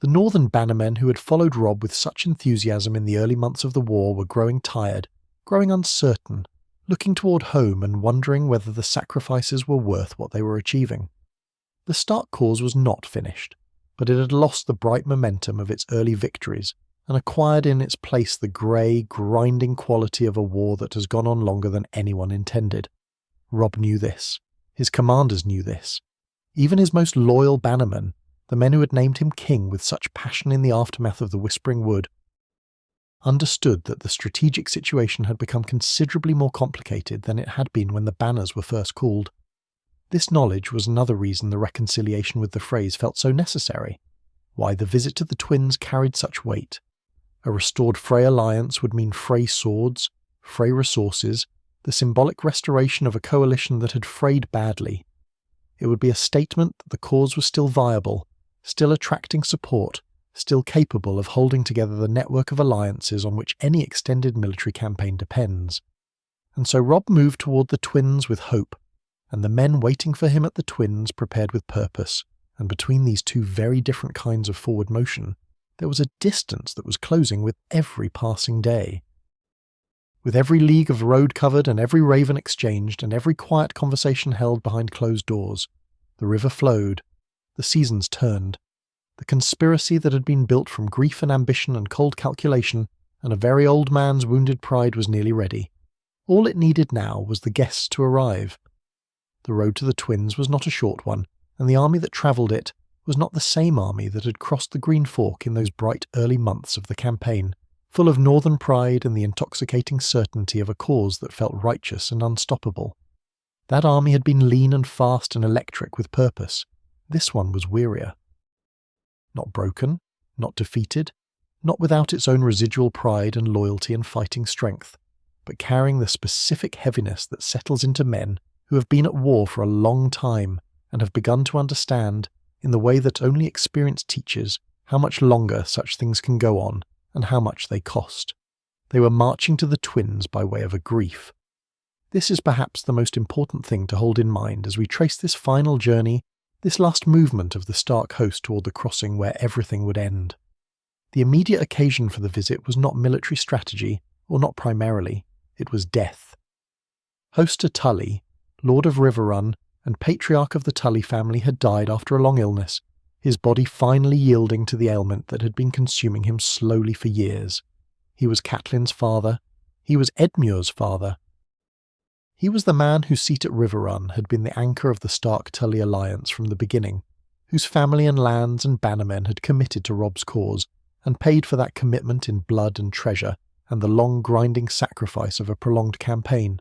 The northern bannermen who had followed Robb with such enthusiasm in the early months of the war were growing tired, growing uncertain, looking toward home and wondering whether the sacrifices were worth what they were achieving. The Stark cause was not finished, but it had lost the bright momentum of its early victories and acquired in its place the grey, grinding quality of a war that has gone on longer than anyone intended. Robb knew this. His commanders knew this. Even his most loyal bannermen, the men who had named him king with such passion in the aftermath of the Whispering Wood, understood that the strategic situation had become considerably more complicated than it had been when the banners were first called. This knowledge was another reason the reconciliation with the Freys felt so necessary, why the visit to the twins carried such weight. A restored Frey alliance would mean Frey swords, Frey resources, the symbolic restoration of a coalition that had frayed badly. It would be a statement that the cause was still viable, still attracting support, still capable of holding together the network of alliances on which any extended military campaign depends. And so Robb moved toward the twins with hope, and the men waiting for him at the twins prepared with purpose, and between these two very different kinds of forward motion, there was a distance that was closing with every passing day. With every league of road covered and every raven exchanged and every quiet conversation held behind closed doors, the river flowed, the seasons turned. The conspiracy that had been built from grief and ambition and cold calculation and a very old man's wounded pride was nearly ready. All it needed now was the guests to arrive. The road to the twins was not a short one, and the army that travelled it was not the same army that had crossed the Green Fork in those bright early months of the campaign, full of northern pride and the intoxicating certainty of a cause that felt righteous and unstoppable. That army had been lean and fast and electric with purpose. This one was wearier. Not broken, not defeated, not without its own residual pride and loyalty and fighting strength, but carrying the specific heaviness that settles into men who have been at war for a long time and have begun to understand, in the way that only experience teaches, how much longer such things can go on and how much they cost. They were marching to the Twins by way of a grief. This is perhaps the most important thing to hold in mind as we trace this final journey, this last movement of the Stark host toward the crossing where everything would end. The immediate occasion for the visit was not military strategy, or not primarily, it was death. Hoster Tully, Lord of Riverrun and patriarch of the Tully family, had died after a long illness, his body finally yielding to the ailment that had been consuming him slowly for years. He was Catelyn's father. He was Edmure's father. He was the man whose seat at Riverrun had been the anchor of the Stark-Tully alliance from the beginning, whose family and lands and bannermen had committed to Robb's cause and paid for that commitment in blood and treasure and the long grinding sacrifice of a prolonged campaign.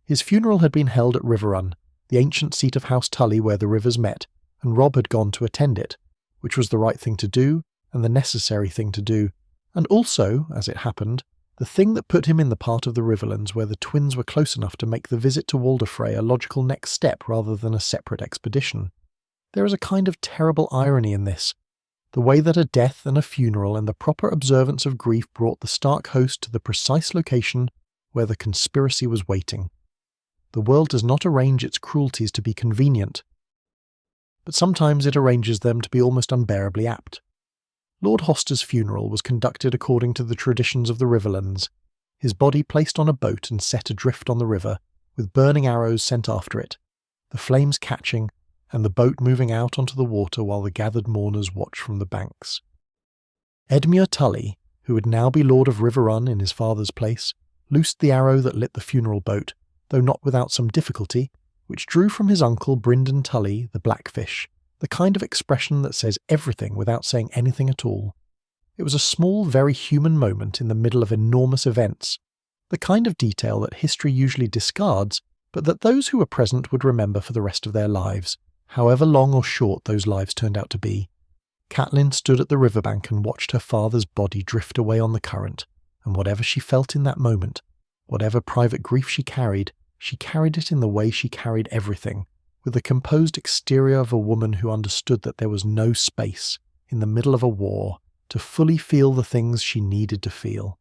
His funeral had been held at Riverrun, the ancient seat of House Tully where the rivers met, and Robb had gone to attend it, which was the right thing to do and the necessary thing to do, and also, as it happened, the thing that put him in the part of the Riverlands where the Twins were close enough to make the visit to Walder Frey a logical next step rather than a separate expedition. There is a kind of terrible irony in this, the way that a death and a funeral and the proper observance of grief brought the Stark host to the precise location where the conspiracy was waiting. The world does not arrange its cruelties to be convenient, but sometimes it arranges them to be almost unbearably apt. Lord Hoster's funeral was conducted according to the traditions of the Riverlands, his body placed on a boat and set adrift on the river, with burning arrows sent after it, the flames catching, and the boat moving out onto the water while the gathered mourners watched from the banks. Edmure Tully, who would now be Lord of Riverrun in his father's place, loosed the arrow that lit the funeral boat, though not without some difficulty, which drew from his uncle Brynden Tully, the Blackfish, the kind of expression that says everything without saying anything at all. It was a small, very human moment in the middle of enormous events, the kind of detail that history usually discards, but that those who were present would remember for the rest of their lives, however long or short those lives turned out to be. Catelyn stood at the riverbank and watched her father's body drift away on the current, and whatever she felt in that moment, whatever private grief she carried it in the way she carried everything, with the composed exterior of a woman who understood that there was no space, in the middle of a war, to fully feel the things she needed to feel.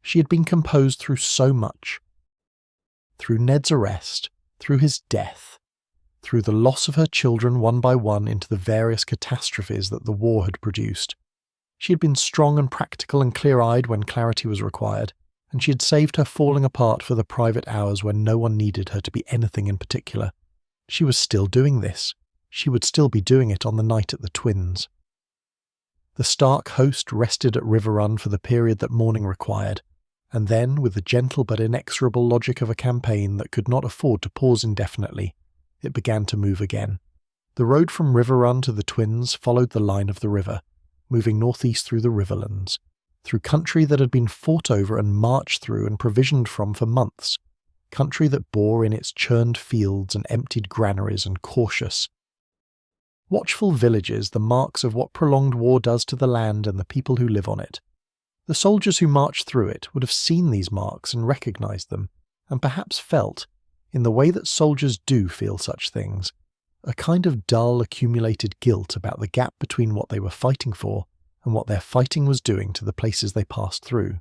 She had been composed through so much. Through Ned's arrest, through his death, through the loss of her children one by one into the various catastrophes that the war had produced. She had been strong and practical and clear-eyed when clarity was required, and she had saved her falling apart for the private hours when no one needed her to be anything in particular. She was still doing this. She would still be doing it on the night at the Twins. The Stark host rested at Riverrun for the period that mourning required, and then, with the gentle but inexorable logic of a campaign that could not afford to pause indefinitely, it began to move again. The road from Riverrun to the Twins followed the line of the river, moving northeast through the Riverlands, through country that had been fought over and marched through and provisioned from for months, country that bore in its churned fields and emptied granaries and cautious, watchful villages the marks of what prolonged war does to the land and the people who live on it. The soldiers who marched through it would have seen these marks and recognized them, and perhaps felt, in the way that soldiers do feel such things, a kind of dull accumulated guilt about the gap between what they were fighting for and what their fighting was doing to the places they passed through.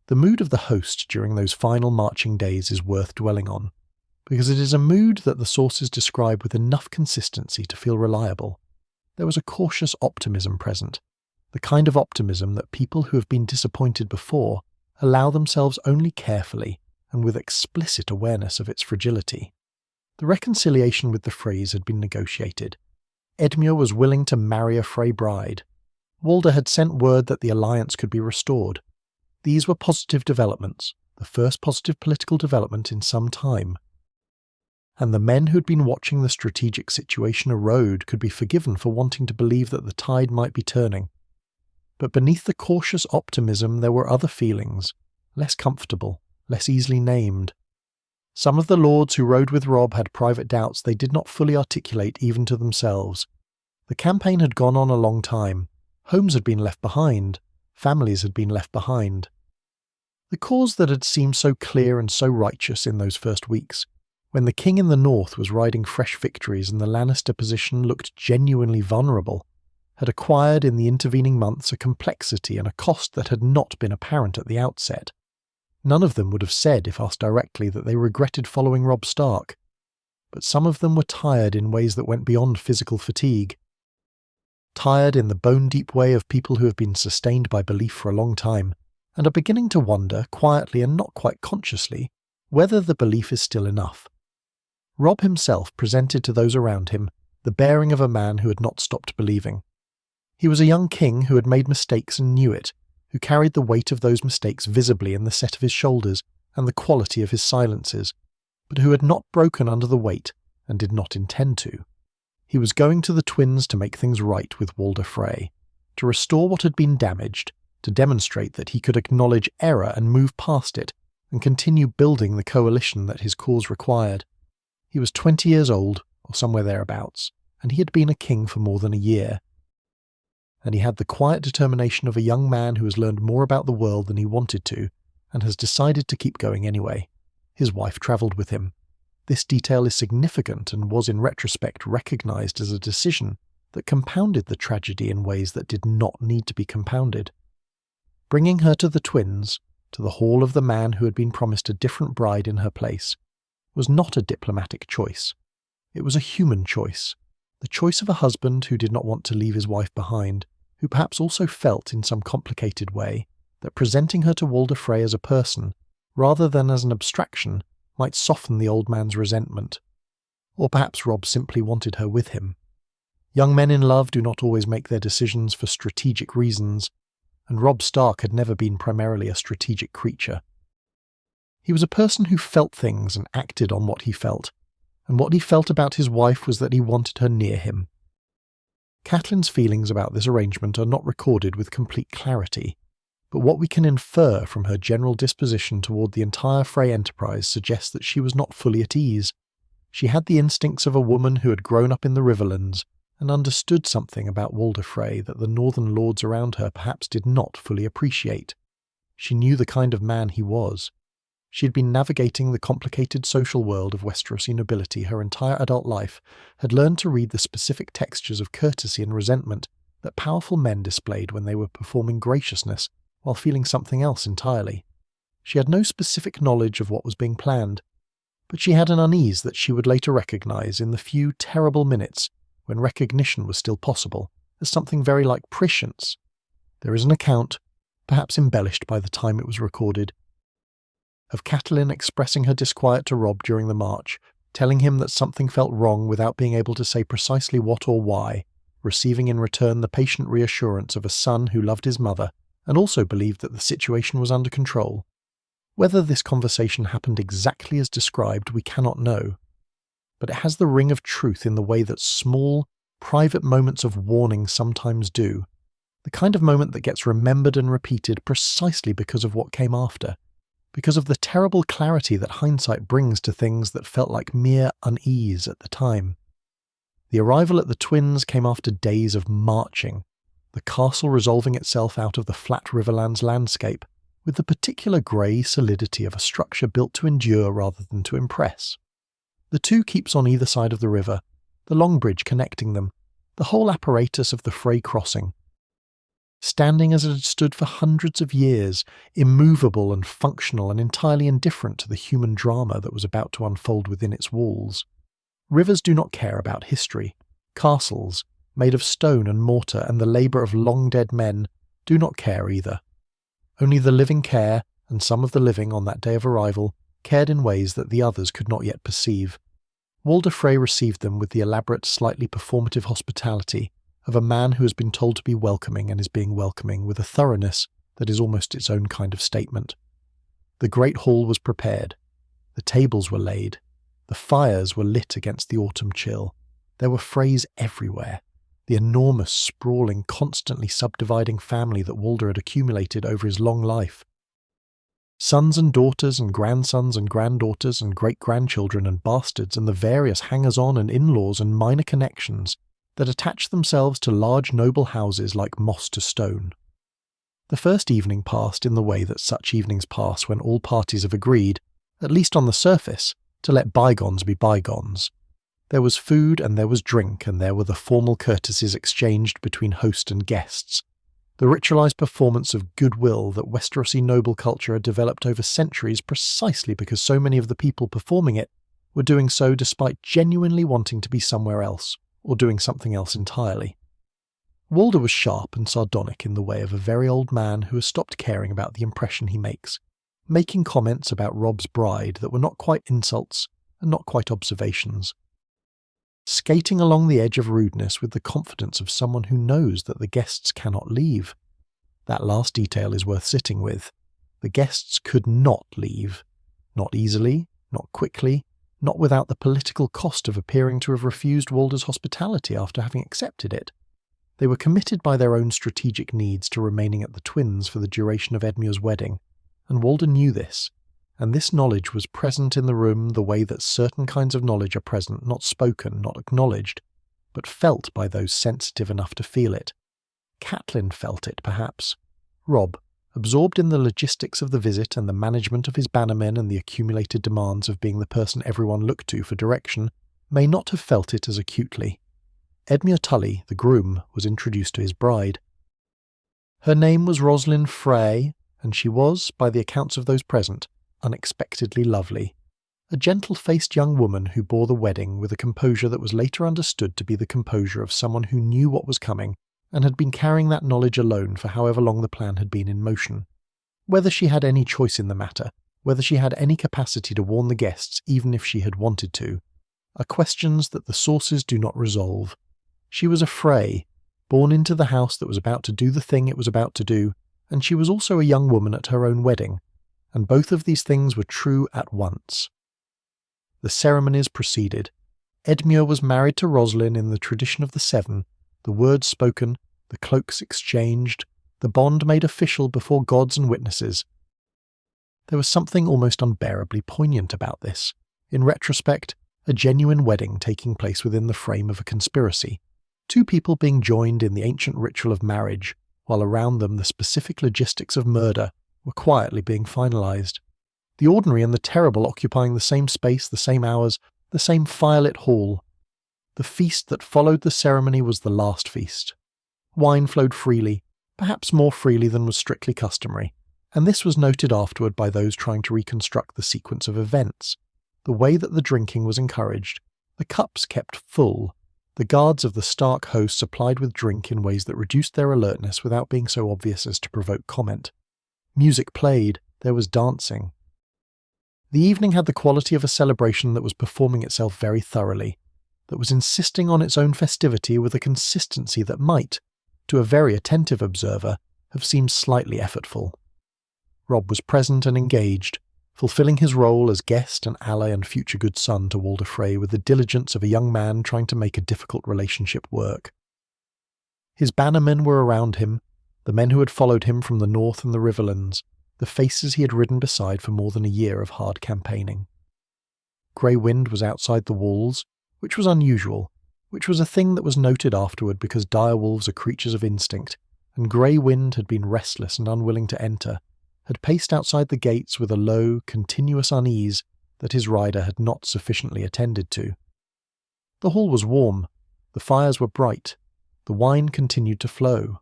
The mood of the host during those final marching days is worth dwelling on, because it is a mood that the sources describe with enough consistency to feel reliable. There was a cautious optimism present, the kind of optimism that people who have been disappointed before allow themselves only carefully and with explicit awareness of its fragility. The reconciliation with the Freys had been negotiated. Edmure was willing to marry a Frey bride. Walder had sent word that the alliance could be restored. These were positive developments, the first positive political development in some time. And the men who had been watching the strategic situation erode could be forgiven for wanting to believe that the tide might be turning. But beneath the cautious optimism there were other feelings, less comfortable, less easily named. Some of the lords who rode with Robb had private doubts they did not fully articulate even to themselves. The campaign had gone on a long time. Homes had been left behind. Families had been left behind. The cause that had seemed so clear and so righteous in those first weeks, when the king in the north was riding fresh victories and the Lannister position looked genuinely vulnerable, had acquired in the intervening months a complexity and a cost that had not been apparent at the outset. None of them would have said, if asked directly, that they regretted following Robb Stark, but some of them were tired in ways that went beyond physical fatigue. Tired in the bone-deep way of people who have been sustained by belief for a long time, and are beginning to wonder, quietly and not quite consciously, whether the belief is still enough. Robb himself presented to those around him the bearing of a man who had not stopped believing. He was a young king who had made mistakes and knew it, who carried the weight of those mistakes visibly in the set of his shoulders and the quality of his silences, but who had not broken under the weight and did not intend to. He was going to the Twins to make things right with Walder Frey, to restore what had been damaged, to demonstrate that he could acknowledge error and move past it, and continue building the coalition that his cause required. He was 20 years old, or somewhere thereabouts, and he had been a king for more than a year. And he had the quiet determination of a young man who has learned more about the world than he wanted to, and has decided to keep going anyway. His wife travelled with him. This detail is significant and was in retrospect recognised as a decision that compounded the tragedy in ways that did not need to be compounded. Bringing her to the Twins, to the hall of the man who had been promised a different bride in her place, was not a diplomatic choice. It was a human choice, the choice of a husband who did not want to leave his wife behind, who perhaps also felt in some complicated way that presenting her to Walder Frey as a person, rather than as an abstraction, might soften the old man's resentment. Or perhaps Robb simply wanted her with him. Young men in love do not always make their decisions for strategic reasons, and Robb Stark had never been primarily a strategic creature. He was a person who felt things and acted on what he felt, and what he felt about his wife was that he wanted her near him. Catelyn's feelings about this arrangement are not recorded with complete clarity, but what we can infer from her general disposition toward the entire Frey enterprise suggests that she was not fully at ease. She had the instincts of a woman who had grown up in the Riverlands and understood something about Walder Frey that the northern lords around her perhaps did not fully appreciate. She knew the kind of man he was. She had been navigating the complicated social world of Westerosi nobility her entire adult life, had learned to read the specific textures of courtesy and resentment that powerful men displayed when they were performing graciousness while feeling something else entirely. She had no specific knowledge of what was being planned, but she had an unease that she would later recognize in the few terrible minutes when recognition was still possible, as something very like prescience. There is an account, perhaps embellished by the time it was recorded, of Catelyn expressing her disquiet to Robb during the march, telling him that something felt wrong without being able to say precisely what or why, receiving in return the patient reassurance of a son who loved his mother and also believed that the situation was under control. Whether this conversation happened exactly as described, we cannot know, but it has the ring of truth in the way that small, private moments of warning sometimes do, the kind of moment that gets remembered and repeated precisely because of what came after, because of the terrible clarity that hindsight brings to things that felt like mere unease at the time. The arrival at the Twins came after days of marching, the castle resolving itself out of the flat Riverlands landscape, with the particular grey solidity of a structure built to endure rather than to impress. The two keeps on either side of the river, the long bridge connecting them, the whole apparatus of the Frey crossing, standing as it had stood for hundreds of years, immovable and functional and entirely indifferent to the human drama that was about to unfold within its walls. Rivers do not care about history. Castles, made of stone and mortar and the labour of long-dead men, do not care either. Only the living care, and some of the living on that day of arrival, cared in ways that the others could not yet perceive. Walder Frey received them with the elaborate, slightly performative hospitality of a man who has been told to be welcoming and is being welcoming with a thoroughness that is almost its own kind of statement. The great hall was prepared. The tables were laid. The fires were lit against the autumn chill. There were Freys everywhere. The enormous, sprawling, constantly subdividing family that Walder had accumulated over his long life. Sons and daughters and grandsons and granddaughters and great-grandchildren and bastards and the various hangers-on and in-laws and minor connections that attach themselves to large noble houses like moss to stone. The first evening passed in the way that such evenings pass when all parties have agreed, at least on the surface, to let bygones be bygones. There was food and there was drink, and there were the formal courtesies exchanged between host and guests, the ritualized performance of goodwill that Westerosi noble culture had developed over centuries precisely because so many of the people performing it were doing so despite genuinely wanting to be somewhere else, or doing something else entirely. Walder was sharp and sardonic in the way of a very old man who has stopped caring about the impression he makes, making comments about Robb's bride that were not quite insults and not quite observations. Skating along the edge of rudeness with the confidence of someone who knows that the guests cannot leave. That last detail is worth sitting with. The guests could not leave. Not easily, not quickly, not without the political cost of appearing to have refused Walder's hospitality after having accepted it. They were committed by their own strategic needs to remaining at the Twins for the duration of Edmure's wedding, and Walder knew this. And this knowledge was present in the room the way that certain kinds of knowledge are present, not spoken, not acknowledged, but felt by those sensitive enough to feel it. Catelyn felt it, perhaps. Robb, absorbed in the logistics of the visit and the management of his bannermen and the accumulated demands of being the person everyone looked to for direction, may not have felt it as acutely. Edmure Tully, the groom, was introduced to his bride. Her name was Rosalind Frey, and she was, by the accounts of those present, unexpectedly lovely. A gentle-faced young woman who bore the wedding with a composure that was later understood to be the composure of someone who knew what was coming and had been carrying that knowledge alone for however long the plan had been in motion. Whether she had any choice in the matter, whether she had any capacity to warn the guests even if she had wanted to, are questions that the sources do not resolve. She was a Frey, born into the house that was about to do the thing it was about to do, and she was also a young woman at her own wedding, and both of these things were true at once. The ceremonies proceeded. Edmure was married to Rosalind in the tradition of the Seven, the words spoken, the cloaks exchanged, the bond made official before gods and witnesses. There was something almost unbearably poignant about this. In retrospect, a genuine wedding taking place within the frame of a conspiracy, two people being joined in the ancient ritual of marriage, while around them the specific logistics of murder were quietly being finalized. The ordinary and the terrible occupying the same space, the same hours, the same firelit hall. The feast that followed the ceremony was the last feast. Wine flowed freely, perhaps more freely than was strictly customary, and this was noted afterward by those trying to reconstruct the sequence of events. The way that the drinking was encouraged, the cups kept full, the guards of the Stark host supplied with drink in ways that reduced their alertness without being so obvious as to provoke comment. Music played, there was dancing. The evening had the quality of a celebration that was performing itself very thoroughly, that was insisting on its own festivity with a consistency that might, to a very attentive observer, have seemed slightly effortful. Robb was present and engaged, fulfilling his role as guest and ally and future good son to Walder Frey with the diligence of a young man trying to make a difficult relationship work. His bannermen were around him, the men who had followed him from the north and the Riverlands, the faces he had ridden beside for more than a year of hard campaigning. Grey Wind was outside the walls, which was unusual, which was a thing that was noted afterward because direwolves are creatures of instinct, and Grey Wind had been restless and unwilling to enter, had paced outside the gates with a low, continuous unease that his rider had not sufficiently attended to. The hall was warm, the fires were bright, the wine continued to flow.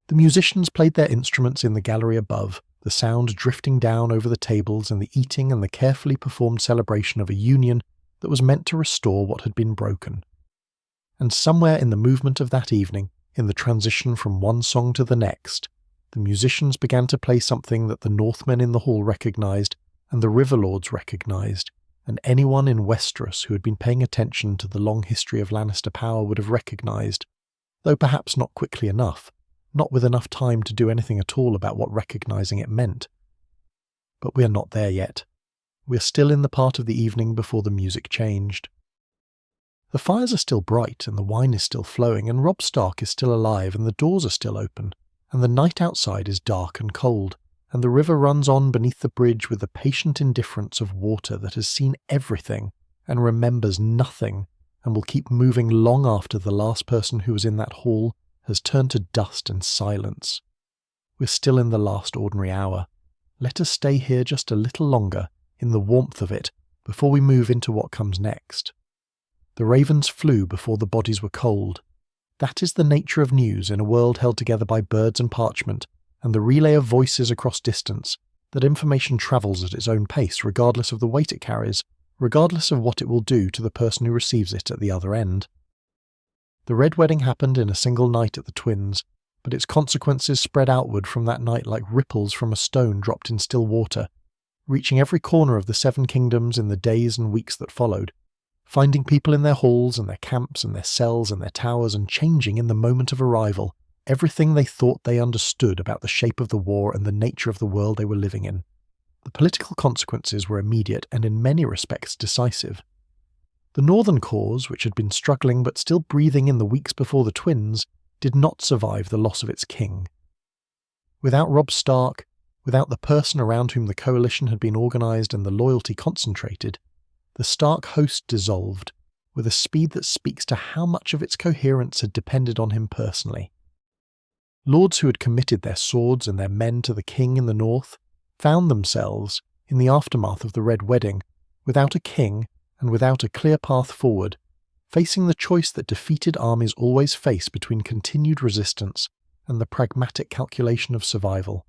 The musicians played their instruments in the gallery above, the sound drifting down over the tables and the eating and the carefully performed celebration of a union that was meant to restore what had been broken. And somewhere in the movement of that evening, in the transition from one song to the next, the musicians began to play something that the Northmen in the hall recognized and the Riverlords recognized, and anyone in Westeros who had been paying attention to the long history of Lannister power would have recognized, though perhaps not quickly enough, not with enough time to do anything at all about what recognizing it meant. But we are not there yet. We are still in the part of the evening before the music changed. The fires are still bright, and the wine is still flowing, and Robb Stark is still alive, and the doors are still open, and the night outside is dark and cold, and the river runs on beneath the bridge with the patient indifference of water that has seen everything and remembers nothing and will keep moving long after the last person who was in that hall has turned to dust and silence. We're still in the last ordinary hour. Let us stay here just a little longer, in the warmth of it, before we move into what comes next. The ravens flew before the bodies were cold. That is the nature of news in a world held together by birds and parchment, and the relay of voices across distance, that information travels at its own pace regardless of the weight it carries, regardless of what it will do to the person who receives it at the other end. The Red Wedding happened in a single night at the Twins, but its consequences spread outward from that night like ripples from a stone dropped in still water, reaching every corner of the Seven Kingdoms in the days and weeks that followed, finding people in their halls and their camps and their cells and their towers and changing in the moment of arrival everything they thought they understood about the shape of the war and the nature of the world they were living in. The political consequences were immediate and in many respects decisive. The northern cause, which had been struggling but still breathing in the weeks before the Twins, did not survive the loss of its king. Without Robb Stark, without the person around whom the coalition had been organised and the loyalty concentrated, the Stark host dissolved, with a speed that speaks to how much of its coherence had depended on him personally. Lords who had committed their swords and their men to the king in the north found themselves, in the aftermath of the Red Wedding, without a king and without a clear path forward, facing the choice that defeated armies always face between continued resistance and the pragmatic calculation of survival.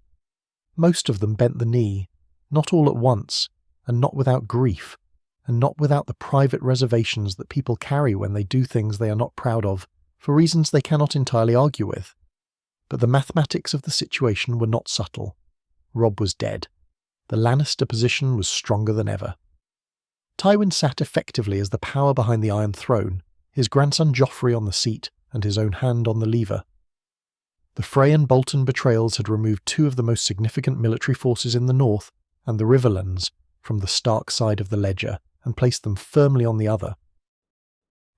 Most of them bent the knee, not all at once, and not without grief, and not without the private reservations that people carry when they do things they are not proud of, for reasons they cannot entirely argue with. But the mathematics of the situation were not subtle. Robb was dead. The Lannister position was stronger than ever. Tywin sat effectively as the power behind the Iron Throne, his grandson Joffrey on the seat and his own hand on the lever. The Frey and Bolton betrayals had removed two of the most significant military forces in the north and the Riverlands from the Stark side of the ledger and placed them firmly on the other.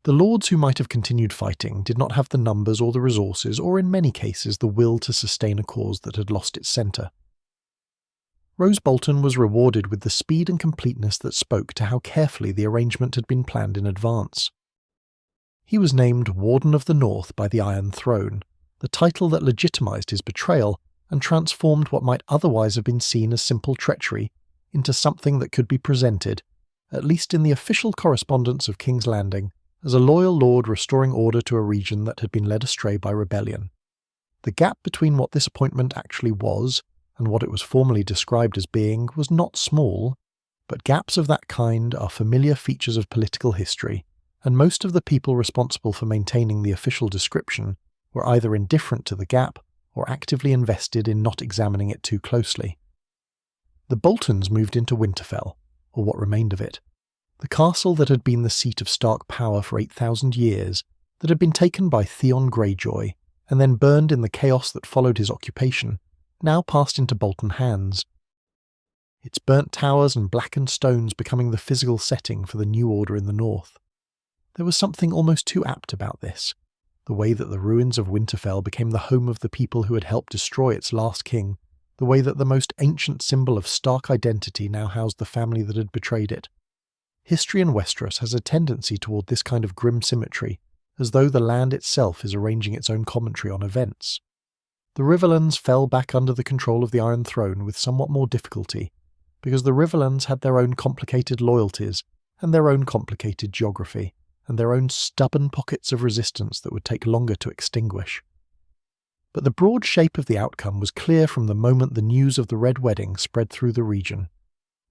The lords who might have continued fighting did not have the numbers or the resources or in many cases the will to sustain a cause that had lost its centre. Roose Bolton was rewarded with the speed and completeness that spoke to how carefully the arrangement had been planned in advance. He was named Warden of the North by the Iron Throne, the title that legitimised his betrayal and transformed what might otherwise have been seen as simple treachery into something that could be presented, at least in the official correspondence of King's Landing, as a loyal lord restoring order to a region that had been led astray by rebellion. The gap between what this appointment actually was and what it was formally described as being was not small, but gaps of that kind are familiar features of political history, and most of the people responsible for maintaining the official description were either indifferent to the gap or actively invested in not examining it too closely. The Boltons moved into Winterfell, or what remained of it, the castle that had been the seat of Stark power for 8,000 years, that had been taken by Theon Greyjoy, and then burned in the chaos that followed his occupation, now passed into Bolton hands. Its burnt towers and blackened stones becoming the physical setting for the new order in the north. There was something almost too apt about this, the way that the ruins of Winterfell became the home of the people who had helped destroy its last king, the way that the most ancient symbol of Stark identity now housed the family that had betrayed it. History in Westeros has a tendency toward this kind of grim symmetry, as though the land itself is arranging its own commentary on events. The Riverlands fell back under the control of the Iron Throne with somewhat more difficulty, because the Riverlands had their own complicated loyalties, and their own complicated geography, and their own stubborn pockets of resistance that would take longer to extinguish. But the broad shape of the outcome was clear from the moment the news of the Red Wedding spread through the region.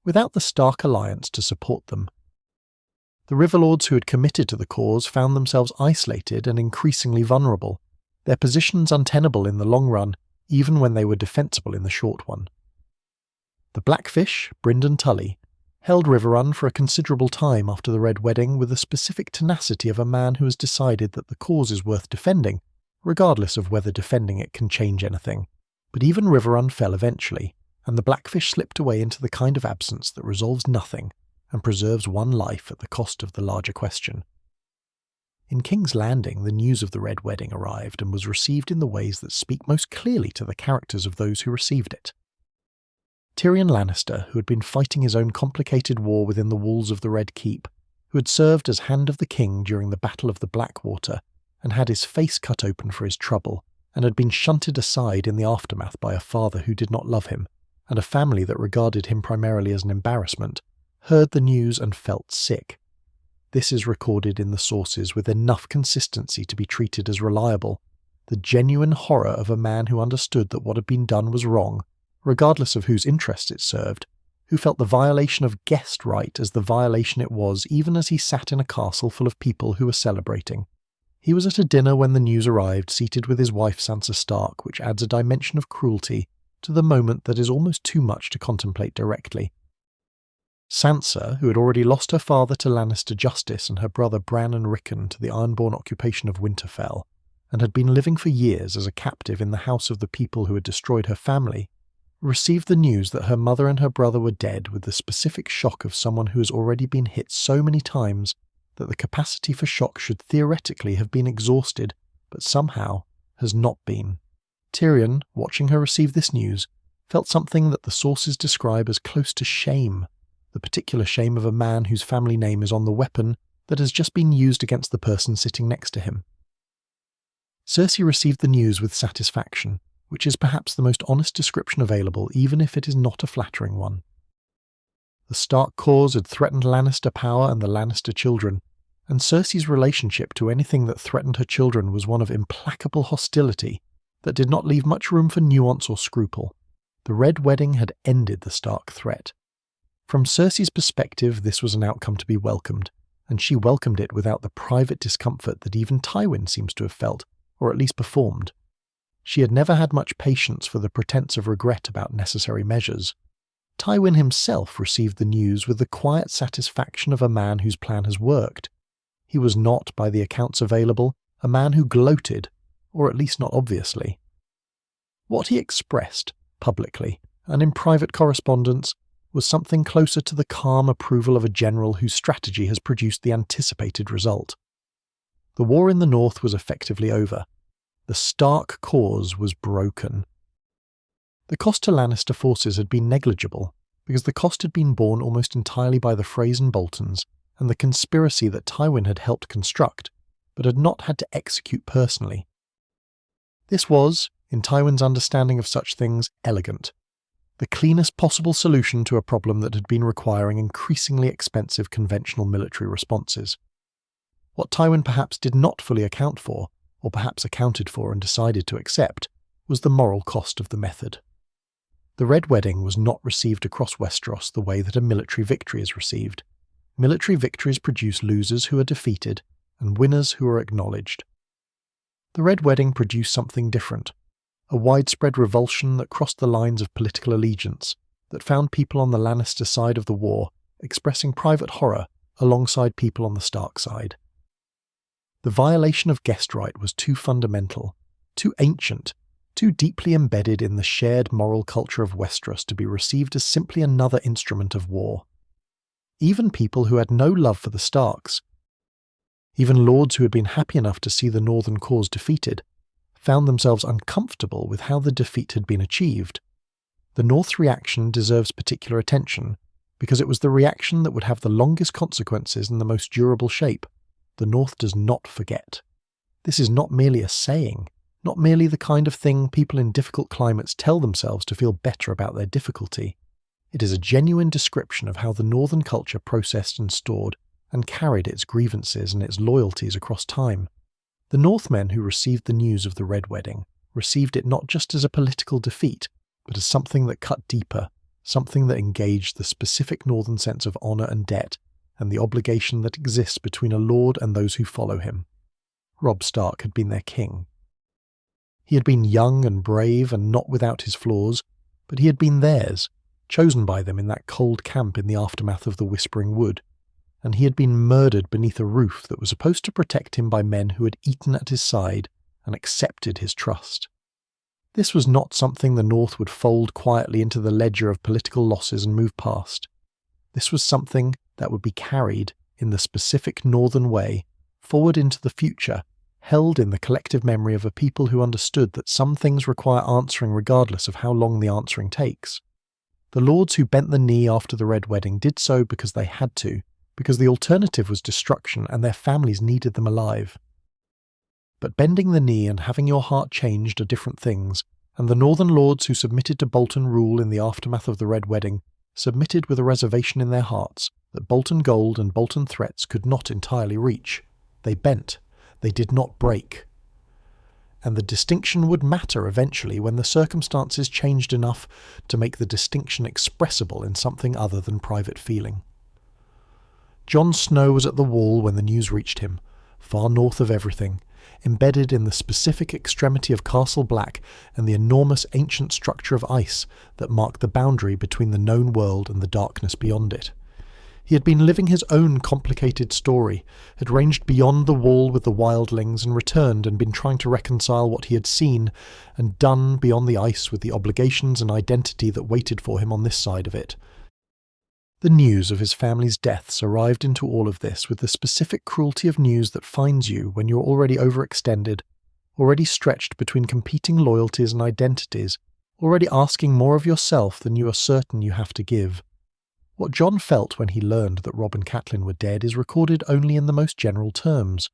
Without the Stark alliance to support them, the Riverlords who had committed to the cause found themselves isolated and increasingly vulnerable, their positions untenable in the long run, even when they were defensible in the short one. The Blackfish, Brynden Tully, held Riverrun for a considerable time after the Red Wedding with the specific tenacity of a man who has decided that the cause is worth defending, regardless of whether defending it can change anything. But even Riverrun fell eventually, and the Blackfish slipped away into the kind of absence that resolves nothing and preserves one life at the cost of the larger question. In King's Landing, the news of the Red Wedding arrived and was received in the ways that speak most clearly to the characters of those who received it. Tyrion Lannister, who had been fighting his own complicated war within the walls of the Red Keep, who had served as Hand of the King during the Battle of the Blackwater, and had his face cut open for his trouble, and had been shunted aside in the aftermath by a father who did not love him, and a family that regarded him primarily as an embarrassment, heard the news and felt sick. This is recorded in the sources with enough consistency to be treated as reliable. The genuine horror of a man who understood that what had been done was wrong, regardless of whose interests it served, who felt the violation of guest right as the violation it was even as he sat in a castle full of people who were celebrating. He was at a dinner when the news arrived, seated with his wife Sansa Stark, which adds a dimension of cruelty to the moment that is almost too much to contemplate directly. Sansa, who had already lost her father to Lannister justice and her brother Bran and Rickon to the Ironborn occupation of Winterfell, and had been living for years as a captive in the house of the people who had destroyed her family, received the news that her mother and her brother were dead with the specific shock of someone who has already been hit so many times that the capacity for shock should theoretically have been exhausted, but somehow has not been. Tyrion, watching her receive this news, felt something that the sources describe as close to shame, the particular shame of a man whose family name is on the weapon that has just been used against the person sitting next to him. Cersei received the news with satisfaction, which is perhaps the most honest description available, even if it is not a flattering one. The Stark cause had threatened Lannister power and the Lannister children, and Cersei's relationship to anything that threatened her children was one of implacable hostility that did not leave much room for nuance or scruple. The Red Wedding had ended the Stark threat. From Cersei's perspective, this was an outcome to be welcomed, and she welcomed it without the private discomfort that even Tywin seems to have felt, or at least performed. She had never had much patience for the pretense of regret about necessary measures. Tywin himself received the news with the quiet satisfaction of a man whose plan has worked. He was not, by the accounts available, a man who gloated, or at least not obviously. What he expressed, publicly, and in private correspondence, was something closer to the calm approval of a general whose strategy has produced the anticipated result. The war in the north was effectively over. The Stark cause was broken. The cost to Lannister forces had been negligible, because the cost had been borne almost entirely by the Freys and Boltons, and the conspiracy that Tywin had helped construct, but had not had to execute personally. This was, in Tywin's understanding of such things, elegant. The cleanest possible solution to a problem that had been requiring increasingly expensive conventional military responses. What Tywin perhaps did not fully account for, or perhaps accounted for and decided to accept, was the moral cost of the method. The Red Wedding was not received across Westeros the way that a military victory is received. Military victories produce losers who are defeated, and winners who are acknowledged. The Red Wedding produced something different, a widespread revulsion that crossed the lines of political allegiance, that found people on the Lannister side of the war expressing private horror alongside people on the Stark side. The violation of guest right was too fundamental, too ancient, too deeply embedded in the shared moral culture of Westeros to be received as simply another instrument of war. Even people who had no love for the Starks, even lords who had been happy enough to see the Northern cause defeated, found themselves uncomfortable with how the defeat had been achieved. The North's reaction deserves particular attention, because it was the reaction that would have the longest consequences and the most durable shape. The North does not forget. This is not merely a saying, not merely the kind of thing people in difficult climates tell themselves to feel better about their difficulty. It is a genuine description of how the Northern culture processed and stored and carried its grievances and its loyalties across time. The Northmen who received the news of the Red Wedding received it not just as a political defeat, but as something that cut deeper, something that engaged the specific Northern sense of honour and debt, and the obligation that exists between a lord and those who follow him. Robb Stark had been their king. He had been young and brave and not without his flaws, but he had been theirs, chosen by them in that cold camp in the aftermath of the Whispering Wood, and he had been murdered beneath a roof that was supposed to protect him by men who had eaten at his side and accepted his trust. This was not something the North would fold quietly into the ledger of political losses and move past. This was something that would be carried, in the specific Northern way, forward into the future, held in the collective memory of a people who understood that some things require answering regardless of how long the answering takes. The lords who bent the knee after the Red Wedding did so because they had to, because the alternative was destruction and their families needed them alive. But bending the knee and having your heart changed are different things, and the northern lords who submitted to Bolton rule in the aftermath of the Red Wedding submitted with a reservation in their hearts that Bolton gold and Bolton threats could not entirely reach. They bent. They did not break. And the distinction would matter eventually when the circumstances changed enough to make the distinction expressible in something other than private feeling. Jon Snow was at the wall when the news reached him, far north of everything, embedded in the specific extremity of Castle Black and the enormous ancient structure of ice that marked the boundary between the known world and the darkness beyond it. He had been living his own complicated story, had ranged beyond the wall with the wildlings and returned and been trying to reconcile what he had seen and done beyond the ice with the obligations and identity that waited for him on this side of it. The news of his family's deaths arrived into all of this with the specific cruelty of news that finds you when you're already overextended, already stretched between competing loyalties and identities, already asking more of yourself than you are certain you have to give. What Jon felt when he learned that Robb and Catelyn were dead is recorded only in the most general terms,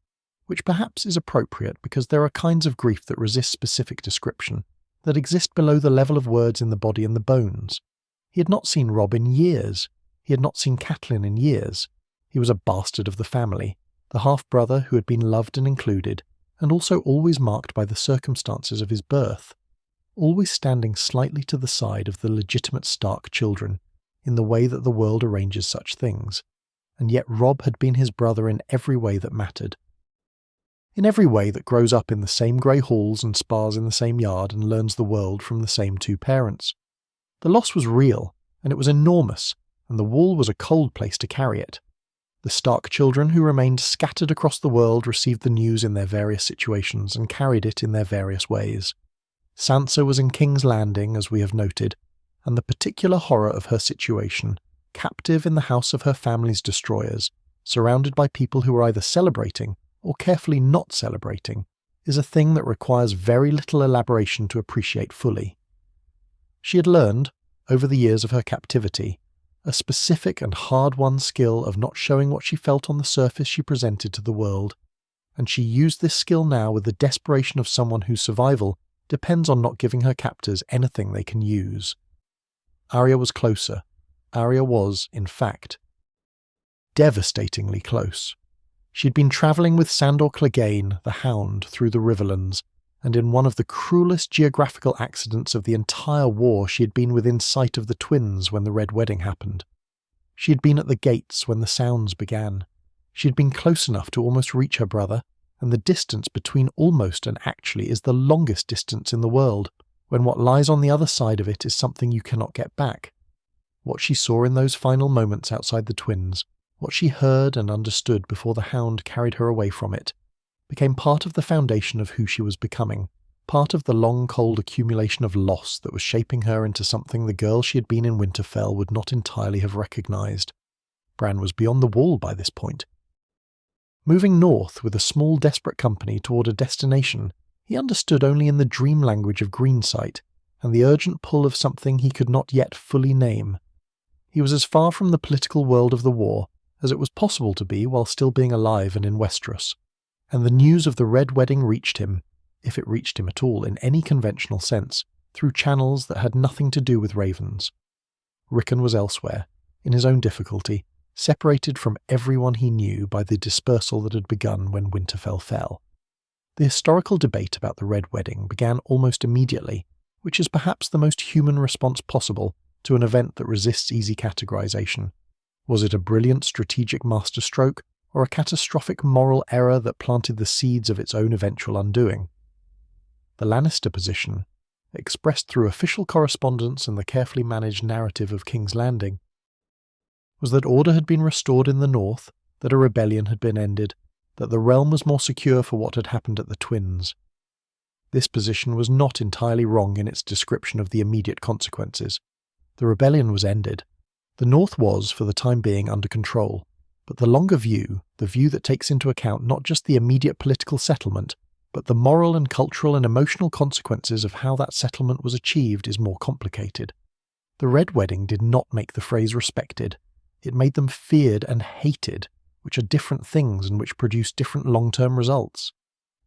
which perhaps is appropriate because there are kinds of grief that resist specific description, that exist below the level of words in the body and the bones. He had not seen Robb in years. He had not seen Catelyn in years. He was a bastard of the family, the half-brother who had been loved and included, and also always marked by the circumstances of his birth, always standing slightly to the side of the legitimate Stark children, in the way that the world arranges such things, and yet Robb had been his brother in every way that mattered. In every way that grows up in the same grey halls and spars in the same yard and learns the world from the same two parents. The loss was real, and it was enormous, and the wall was a cold place to carry it. The Stark children who remained scattered across the world received the news in their various situations and carried it in their various ways. Sansa was in King's Landing, as we have noted, and the particular horror of her situation, captive in the house of her family's destroyers, surrounded by people who were either celebrating or carefully not celebrating, is a thing that requires very little elaboration to appreciate fully. She had learned, over the years of her captivity, a specific and hard-won skill of not showing what she felt on the surface she presented to the world, and she used this skill now with the desperation of someone whose survival depends on not giving her captors anything they can use. Arya was closer. Arya was, in fact, devastatingly close. She had been travelling with Sandor Clegane, the Hound, through the Riverlands, and in one of the cruelest geographical accidents of the entire war she had been within sight of the twins when the Red Wedding happened. She had been at the gates when the sounds began. She had been close enough to almost reach her brother, and the distance between almost and actually is the longest distance in the world, when what lies on the other side of it is something you cannot get back. What she saw in those final moments outside the twins, what she heard and understood before the Hound carried her away from it, became part of the foundation of who she was becoming, part of the long cold accumulation of loss that was shaping her into something the girl she had been in Winterfell would not entirely have recognised. Bran was beyond the wall by this point. Moving north with a small desperate company toward a destination he understood only in the dream language of Greensight, and the urgent pull of something he could not yet fully name. He was as far from the political world of the war as it was possible to be while still being alive and in Westeros, and the news of the Red Wedding reached him, if it reached him at all in any conventional sense, through channels that had nothing to do with ravens. Rickon was elsewhere, in his own difficulty, separated from everyone he knew by the dispersal that had begun when Winterfell fell. The historical debate about the Red Wedding began almost immediately, which is perhaps the most human response possible to an event that resists easy categorization. Was it a brilliant strategic masterstroke, or a catastrophic moral error that planted the seeds of its own eventual undoing? The Lannister position, expressed through official correspondence and the carefully managed narrative of King's Landing, was that order had been restored in the north, that a rebellion had been ended, that the realm was more secure for what had happened at the twins. This position was not entirely wrong in its description of the immediate consequences. The rebellion was ended. The north was, for the time being, under control, but the longer view, the view that takes into account not just the immediate political settlement, but the moral and cultural and emotional consequences of how that settlement was achieved, is more complicated. The Red Wedding did not make the Freys respected. It made them feared and hated, which are different things and which produce different long-term results.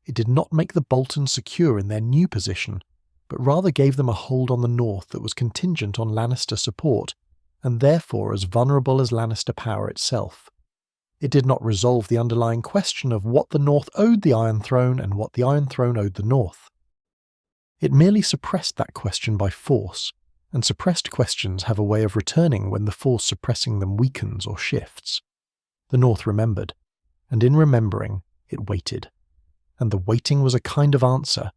It did not make the Boltons secure in their new position, but rather gave them a hold on the north that was contingent on Lannister support, and therefore as vulnerable as Lannister power itself. It did not resolve the underlying question of what the North owed the Iron Throne and what the Iron Throne owed the North. It merely suppressed that question by force, and suppressed questions have a way of returning when the force suppressing them weakens or shifts. The North remembered, and in remembering, it waited. And the waiting was a kind of answer,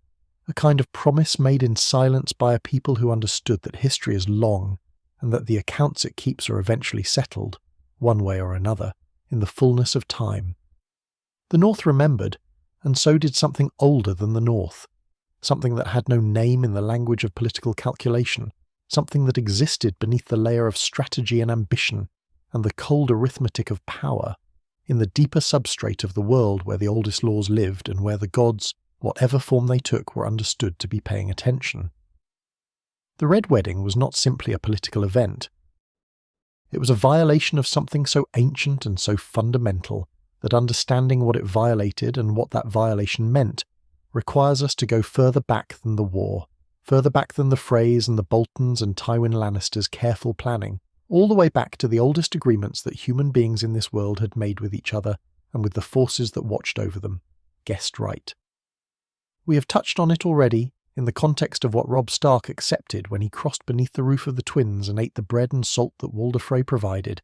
a kind of promise made in silence by a people who understood that history is long, and that the accounts it keeps are eventually settled, one way or another, in the fullness of time. The North remembered, and so did something older than the North, something that had no name in the language of political calculation, something that existed beneath the layer of strategy and ambition, and the cold arithmetic of power, in the deeper substrate of the world where the oldest laws lived and where the gods, whatever form they took, were understood to be paying attention. The Red Wedding was not simply a political event. It was a violation of something so ancient and so fundamental that understanding what it violated and what that violation meant requires us to go further back than the war, further back than the Freys and the Boltons and Tywin Lannisters' careful planning, all the way back to the oldest agreements that human beings in this world had made with each other and with the forces that watched over them, guessed right. We have touched on it already in the context of what Robb Stark accepted when he crossed beneath the roof of the twins and ate the bread and salt that Walder Frey provided,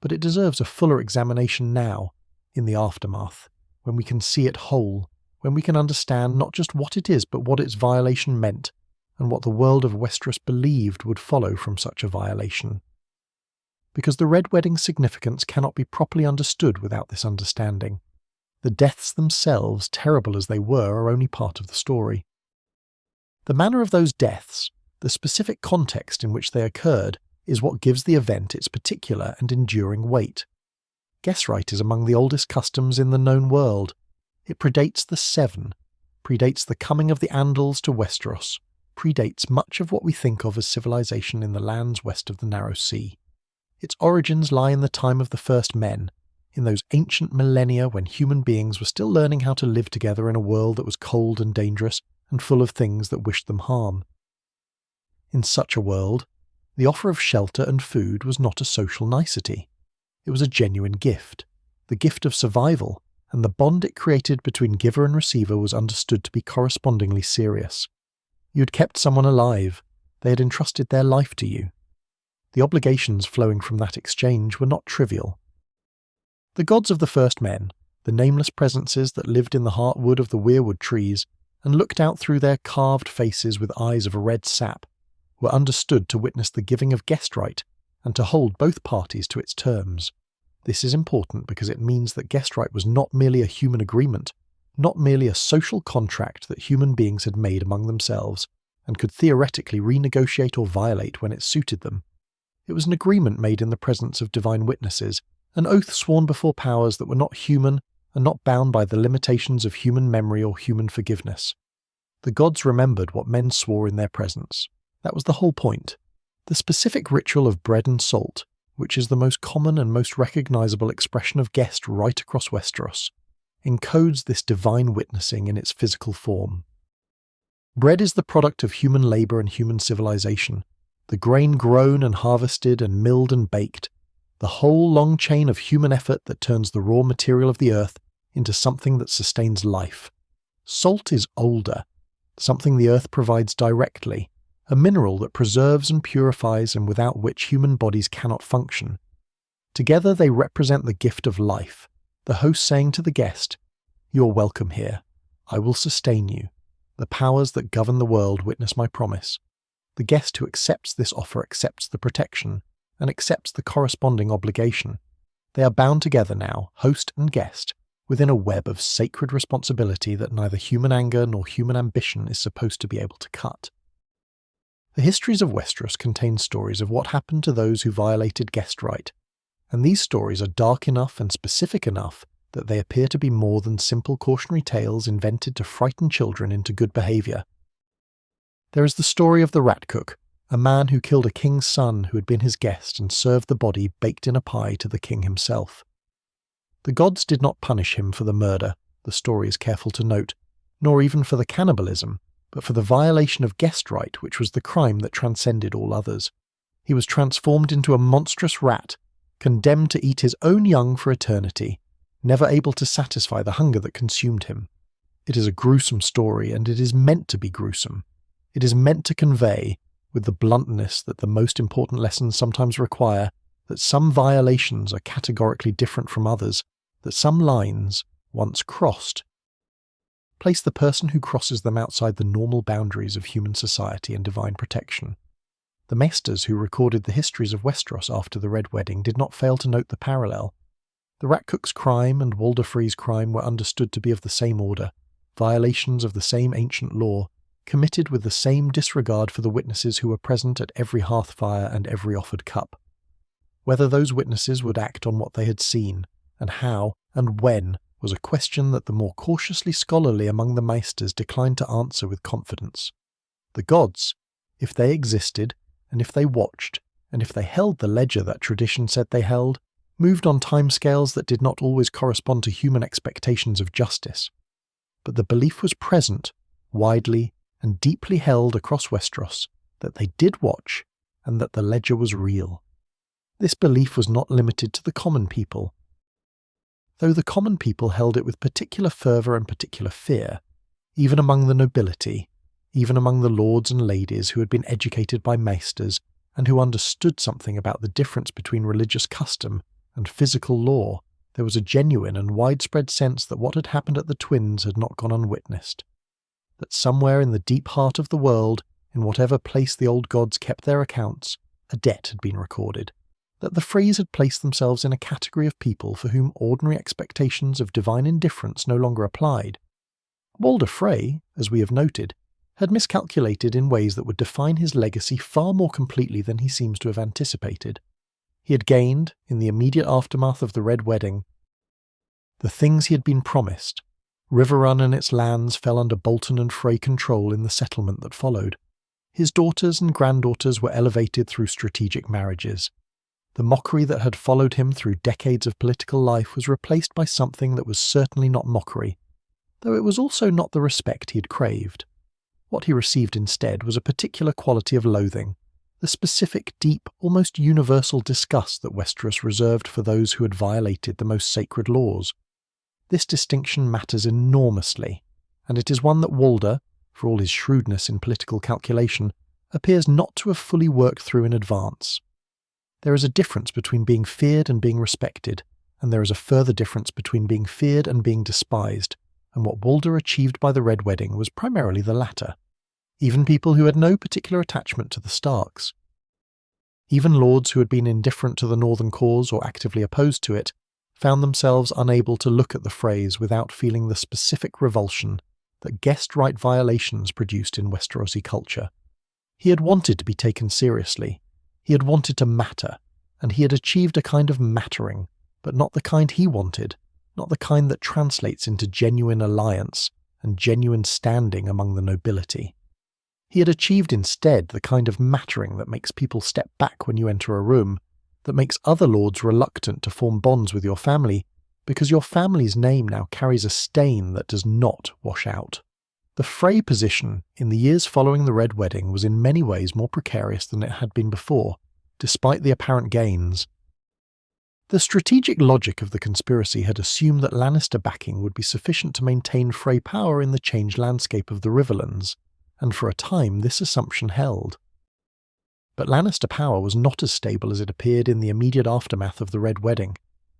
but it deserves a fuller examination now, in the aftermath, when we can see it whole, when we can understand not just what it is but what its violation meant, and what the world of Westeros believed would follow from such a violation. Because the Red Wedding's significance cannot be properly understood without this understanding. The deaths themselves, terrible as they were, are only part of the story. The manner of those deaths, the specific context in which they occurred, is what gives the event its particular and enduring weight. Guess-right is among the oldest customs in the known world. It predates the Seven, predates the coming of the Andals to Westeros, predates much of what we think of as civilization in the lands west of the Narrow Sea. Its origins lie in the time of the first men, in those ancient millennia when human beings were still learning how to live together in a world that was cold and dangerous and full of things that wished them harm. In such a world, the offer of shelter and food was not a social nicety. It was a genuine gift, the gift of survival, and the bond it created between giver and receiver was understood to be correspondingly serious. You had kept someone alive, they had entrusted their life to you. The obligations flowing from that exchange were not trivial. The gods of the first men, the nameless presences that lived in the heartwood of the weirwood trees and looked out through their carved faces with eyes of red sap, were understood to witness the giving of guest-right and to hold both parties to its terms. This is important because it means that guest-right was not merely a human agreement, not merely a social contract that human beings had made among themselves and could theoretically renegotiate or violate when it suited them. It was an agreement made in the presence of divine witnesses, an oath sworn before powers that were not human and not bound by the limitations of human memory or human forgiveness. The gods remembered what men swore in their presence. That was the whole point. The specific ritual of bread and salt, which is the most common and most recognizable expression of guest right across Westeros, encodes this divine witnessing in its physical form. Bread is the product of human labor and human civilization, the grain grown and harvested and milled and baked, the whole long chain of human effort that turns the raw material of the earth into something that sustains life. Salt is older, something the earth provides directly, a mineral that preserves and purifies and without which human bodies cannot function. Together they represent the gift of life, the host saying to the guest, "You're welcome here. I will sustain you. The powers that govern the world witness my promise." The guest who accepts this offer accepts the protection, and accepts the corresponding obligation. They are bound together now, host and guest, within a web of sacred responsibility that neither human anger nor human ambition is supposed to be able to cut. The histories of Westeros contain stories of what happened to those who violated guest right, and these stories are dark enough and specific enough that they appear to be more than simple cautionary tales invented to frighten children into good behaviour. There is the story of the rat cook, a man who killed a king's son who had been his guest and served the body baked in a pie to the king himself. The gods did not punish him for the murder, the story is careful to note, nor even for the cannibalism, but for the violation of guest right, which was the crime that transcended all others. He was transformed into a monstrous rat, condemned to eat his own young for eternity, never able to satisfy the hunger that consumed him. It is a gruesome story, and it is meant to be gruesome. It is meant to convey, with the bluntness that the most important lessons sometimes require, that some violations are categorically different from others, that some lines, once crossed, place the person who crosses them outside the normal boundaries of human society and divine protection. The maesters who recorded the histories of Westeros after the Red Wedding did not fail to note the parallel. The Rat Cook's crime and Walder Frey's crime were understood to be of the same order, violations of the same ancient law, committed with the same disregard for the witnesses who were present at every hearthfire and every offered cup. Whether those witnesses would act on what they had seen, and how, and when, was a question that the more cautiously scholarly among the maesters declined to answer with confidence. The gods, if they existed, and if they watched, and if they held the ledger that tradition said they held, moved on timescales that did not always correspond to human expectations of justice. But the belief was present, widely and deeply held across Westeros, that they did watch, and that the ledger was real. This belief was not limited to the common people, though the common people held it with particular fervour and particular fear, even among the nobility, even among the lords and ladies who had been educated by maesters and who understood something about the difference between religious custom and physical law. There was a genuine and widespread sense that what had happened at the Twins had not gone unwitnessed, that somewhere in the deep heart of the world, in whatever place the old gods kept their accounts, a debt had been recorded, that the Freys had placed themselves in a category of people for whom ordinary expectations of divine indifference no longer applied. Walder Frey, as we have noted, had miscalculated in ways that would define his legacy far more completely than he seems to have anticipated. He had gained, in the immediate aftermath of the Red Wedding, the things he had been promised. Riverrun and its lands fell under Bolton and Frey control in the settlement that followed. His daughters and granddaughters were elevated through strategic marriages. The mockery that had followed him through decades of political life was replaced by something that was certainly not mockery, though it was also not the respect he had craved. What he received instead was a particular quality of loathing, the specific, deep, almost universal disgust that Westeros reserved for those who had violated the most sacred laws. This distinction matters enormously, and it is one that Walder, for all his shrewdness in political calculation, appears not to have fully worked through in advance. There is a difference between being feared and being respected, and there is a further difference between being feared and being despised, and what Walder achieved by the Red Wedding was primarily the latter. Even people who had no particular attachment to the Starks, even lords who had been indifferent to the Northern cause or actively opposed to it, found themselves unable to look at the Freys without feeling the specific revulsion that guest right violations produced in Westerosi culture. He had wanted to be taken seriously. He had wanted to matter, and he had achieved a kind of mattering, but not the kind he wanted, not the kind that translates into genuine alliance and genuine standing among the nobility. He had achieved instead the kind of mattering that makes people step back when you enter a room, that makes other lords reluctant to form bonds with your family, because your family's name now carries a stain that does not wash out. The Frey position in the years following the Red Wedding was in many ways more precarious than it had been before, despite the apparent gains. The strategic logic of the conspiracy had assumed that Lannister backing would be sufficient to maintain Frey power in the changed landscape of the Riverlands, and for a time this assumption held. But Lannister power was not as stable as it appeared in the immediate aftermath of the Red Wedding,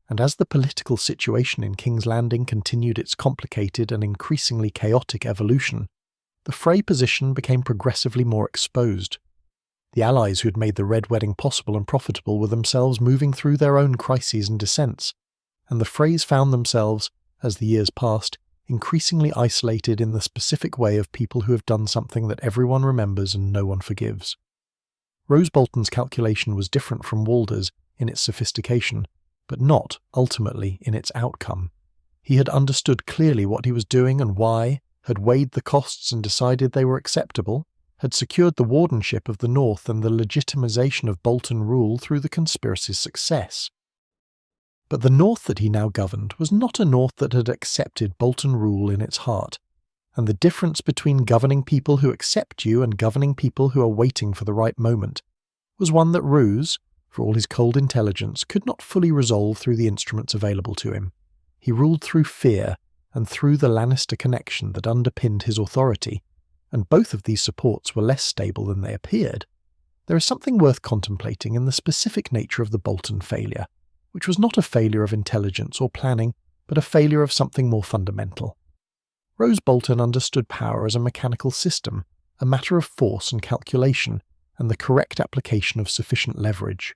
and as the political situation in King's Landing continued its complicated and increasingly chaotic evolution, the Frey position became progressively more exposed. The allies who had made the Red Wedding possible and profitable were themselves moving through their own crises and dissents, and the Freys found themselves, as the years passed, increasingly isolated in the specific way of people who have done something that everyone remembers and no one forgives. Roose Bolton's calculation was different from Walder's in its sophistication, but not, ultimately, in its outcome. He had understood clearly what he was doing and why, had weighed the costs and decided they were acceptable, had secured the wardenship of the North and the legitimization of Bolton rule through the conspiracy's success. But the North that he now governed was not a North that had accepted Bolton rule in its heart, and the difference between governing people who accept you and governing people who are waiting for the right moment was one that Roose, for all his cold intelligence, could not fully resolve through the instruments available to him. He ruled through fear and through the Lannister connection that underpinned his authority, and both of these supports were less stable than they appeared. There is something worth contemplating in the specific nature of the Bolton failure, which was not a failure of intelligence or planning, but a failure of something more fundamental. Roose Bolton understood power as a mechanical system, a matter of force and calculation, and the correct application of sufficient leverage.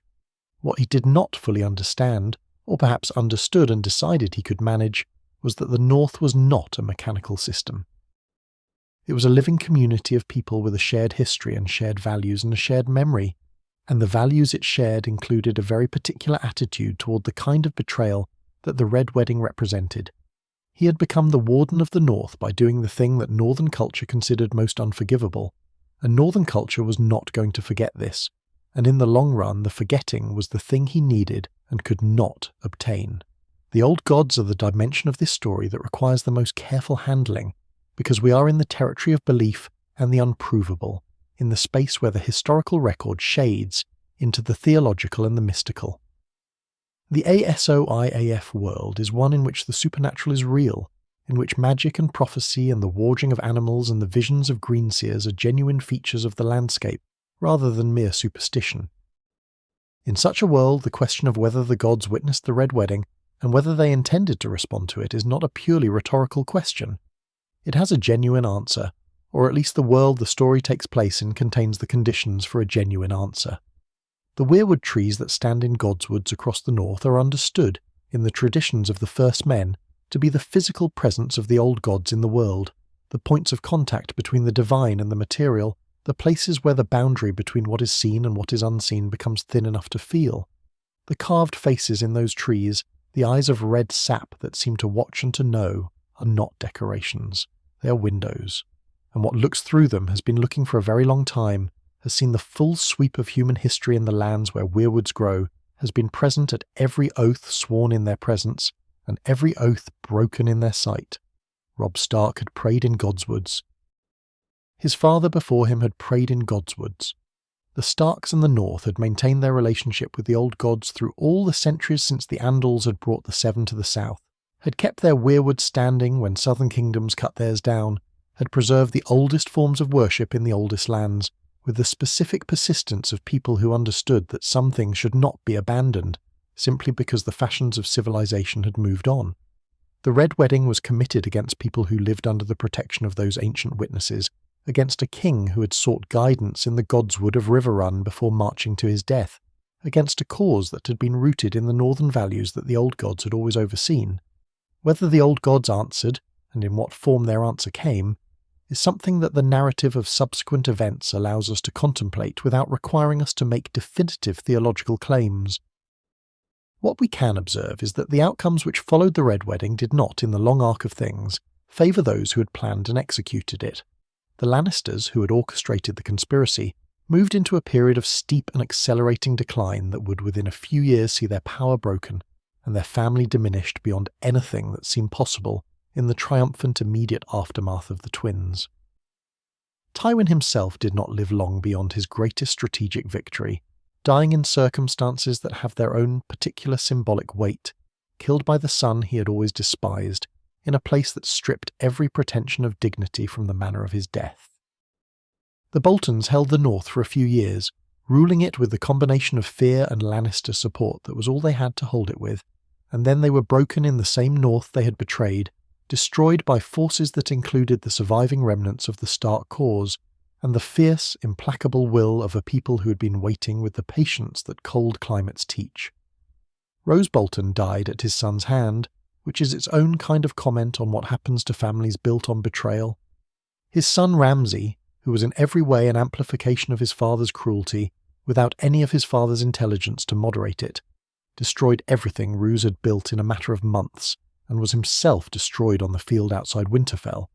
What he did not fully understand, or perhaps understood and decided he could manage, was that the North was not a mechanical system. It was a living community of people with a shared history and shared values and a shared memory, and the values it shared included a very particular attitude toward the kind of betrayal that the Red Wedding represented. He had become the Warden of the North by doing the thing that Northern culture considered most unforgivable, and Northern culture was not going to forget this, and in the long run the forgetting was the thing he needed and could not obtain. The old gods are the dimension of this story that requires the most careful handling, because we are in the territory of belief and the unprovable, in the space where the historical record shades into the theological and the mystical. The ASOIAF world is one in which the supernatural is real, in which magic and prophecy and the warging of animals and the visions of greenseers are genuine features of the landscape, rather than mere superstition. In such a world, the question of whether the gods witnessed the Red Wedding and whether they intended to respond to it is not a purely rhetorical question. It has a genuine answer, or at least the world the story takes place in contains the conditions for a genuine answer. The weirwood trees that stand in Godswoods across the north are understood, in the traditions of the first men, to be the physical presence of the old gods in the world, the points of contact between the divine and the material, the places where the boundary between what is seen and what is unseen becomes thin enough to feel. The carved faces in those trees, the eyes of red sap that seem to watch and to know, are not decorations. They are windows. And what looks through them has been looking for a very long time, has seen the full sweep of human history in the lands where weirwoods grow, has been present at every oath sworn in their presence, and every oath broken in their sight. Robb Stark had prayed in Godswoods. His father before him had prayed in Godswoods. The Starks and the North had maintained their relationship with the old gods through all the centuries since the Andals had brought the Seven to the south, had kept their weirwood standing when southern kingdoms cut theirs down, had preserved the oldest forms of worship in the oldest lands, with the specific persistence of people who understood that some things should not be abandoned, simply because the fashions of civilization had moved on. The Red Wedding was committed against people who lived under the protection of those ancient witnesses, against a king who had sought guidance in the Godswood of Riverrun before marching to his death, against a cause that had been rooted in the northern values that the old gods had always overseen. Whether the old gods answered, and in what form their answer came, is something that the narrative of subsequent events allows us to contemplate without requiring us to make definitive theological claims. What we can observe is that the outcomes which followed the Red Wedding did not, in the long arc of things, favour those who had planned and executed it. The Lannisters, who had orchestrated the conspiracy, moved into a period of steep and accelerating decline that would within a few years see their power broken and their family diminished beyond anything that seemed possible in the triumphant immediate aftermath of the twins. Tywin himself did not live long beyond his greatest strategic victory, dying in circumstances that have their own particular symbolic weight, killed by the son he had always despised, in a place that stripped every pretension of dignity from the manner of his death. The Boltons held the north for a few years, ruling it with the combination of fear and Lannister support that was all they had to hold it with, and then they were broken in the same north they had betrayed, destroyed by forces that included the surviving remnants of the Stark cause, and the fierce, implacable will of a people who had been waiting with the patience that cold climates teach. Roose Bolton died at his son's hand, which is its own kind of comment on what happens to families built on betrayal. His son Ramsay, who was in every way an amplification of his father's cruelty, without any of his father's intelligence to moderate it, destroyed everything Roose had built in a matter of months, and was himself destroyed on the field outside Winterfell,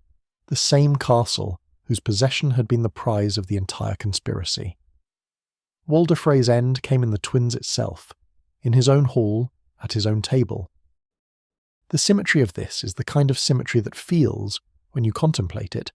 the same castle whose possession had been the prize of the entire conspiracy. Walder Frey's end came in the twins itself, in his own hall, at his own table. The symmetry of this is the kind of symmetry that feels, when you contemplate it,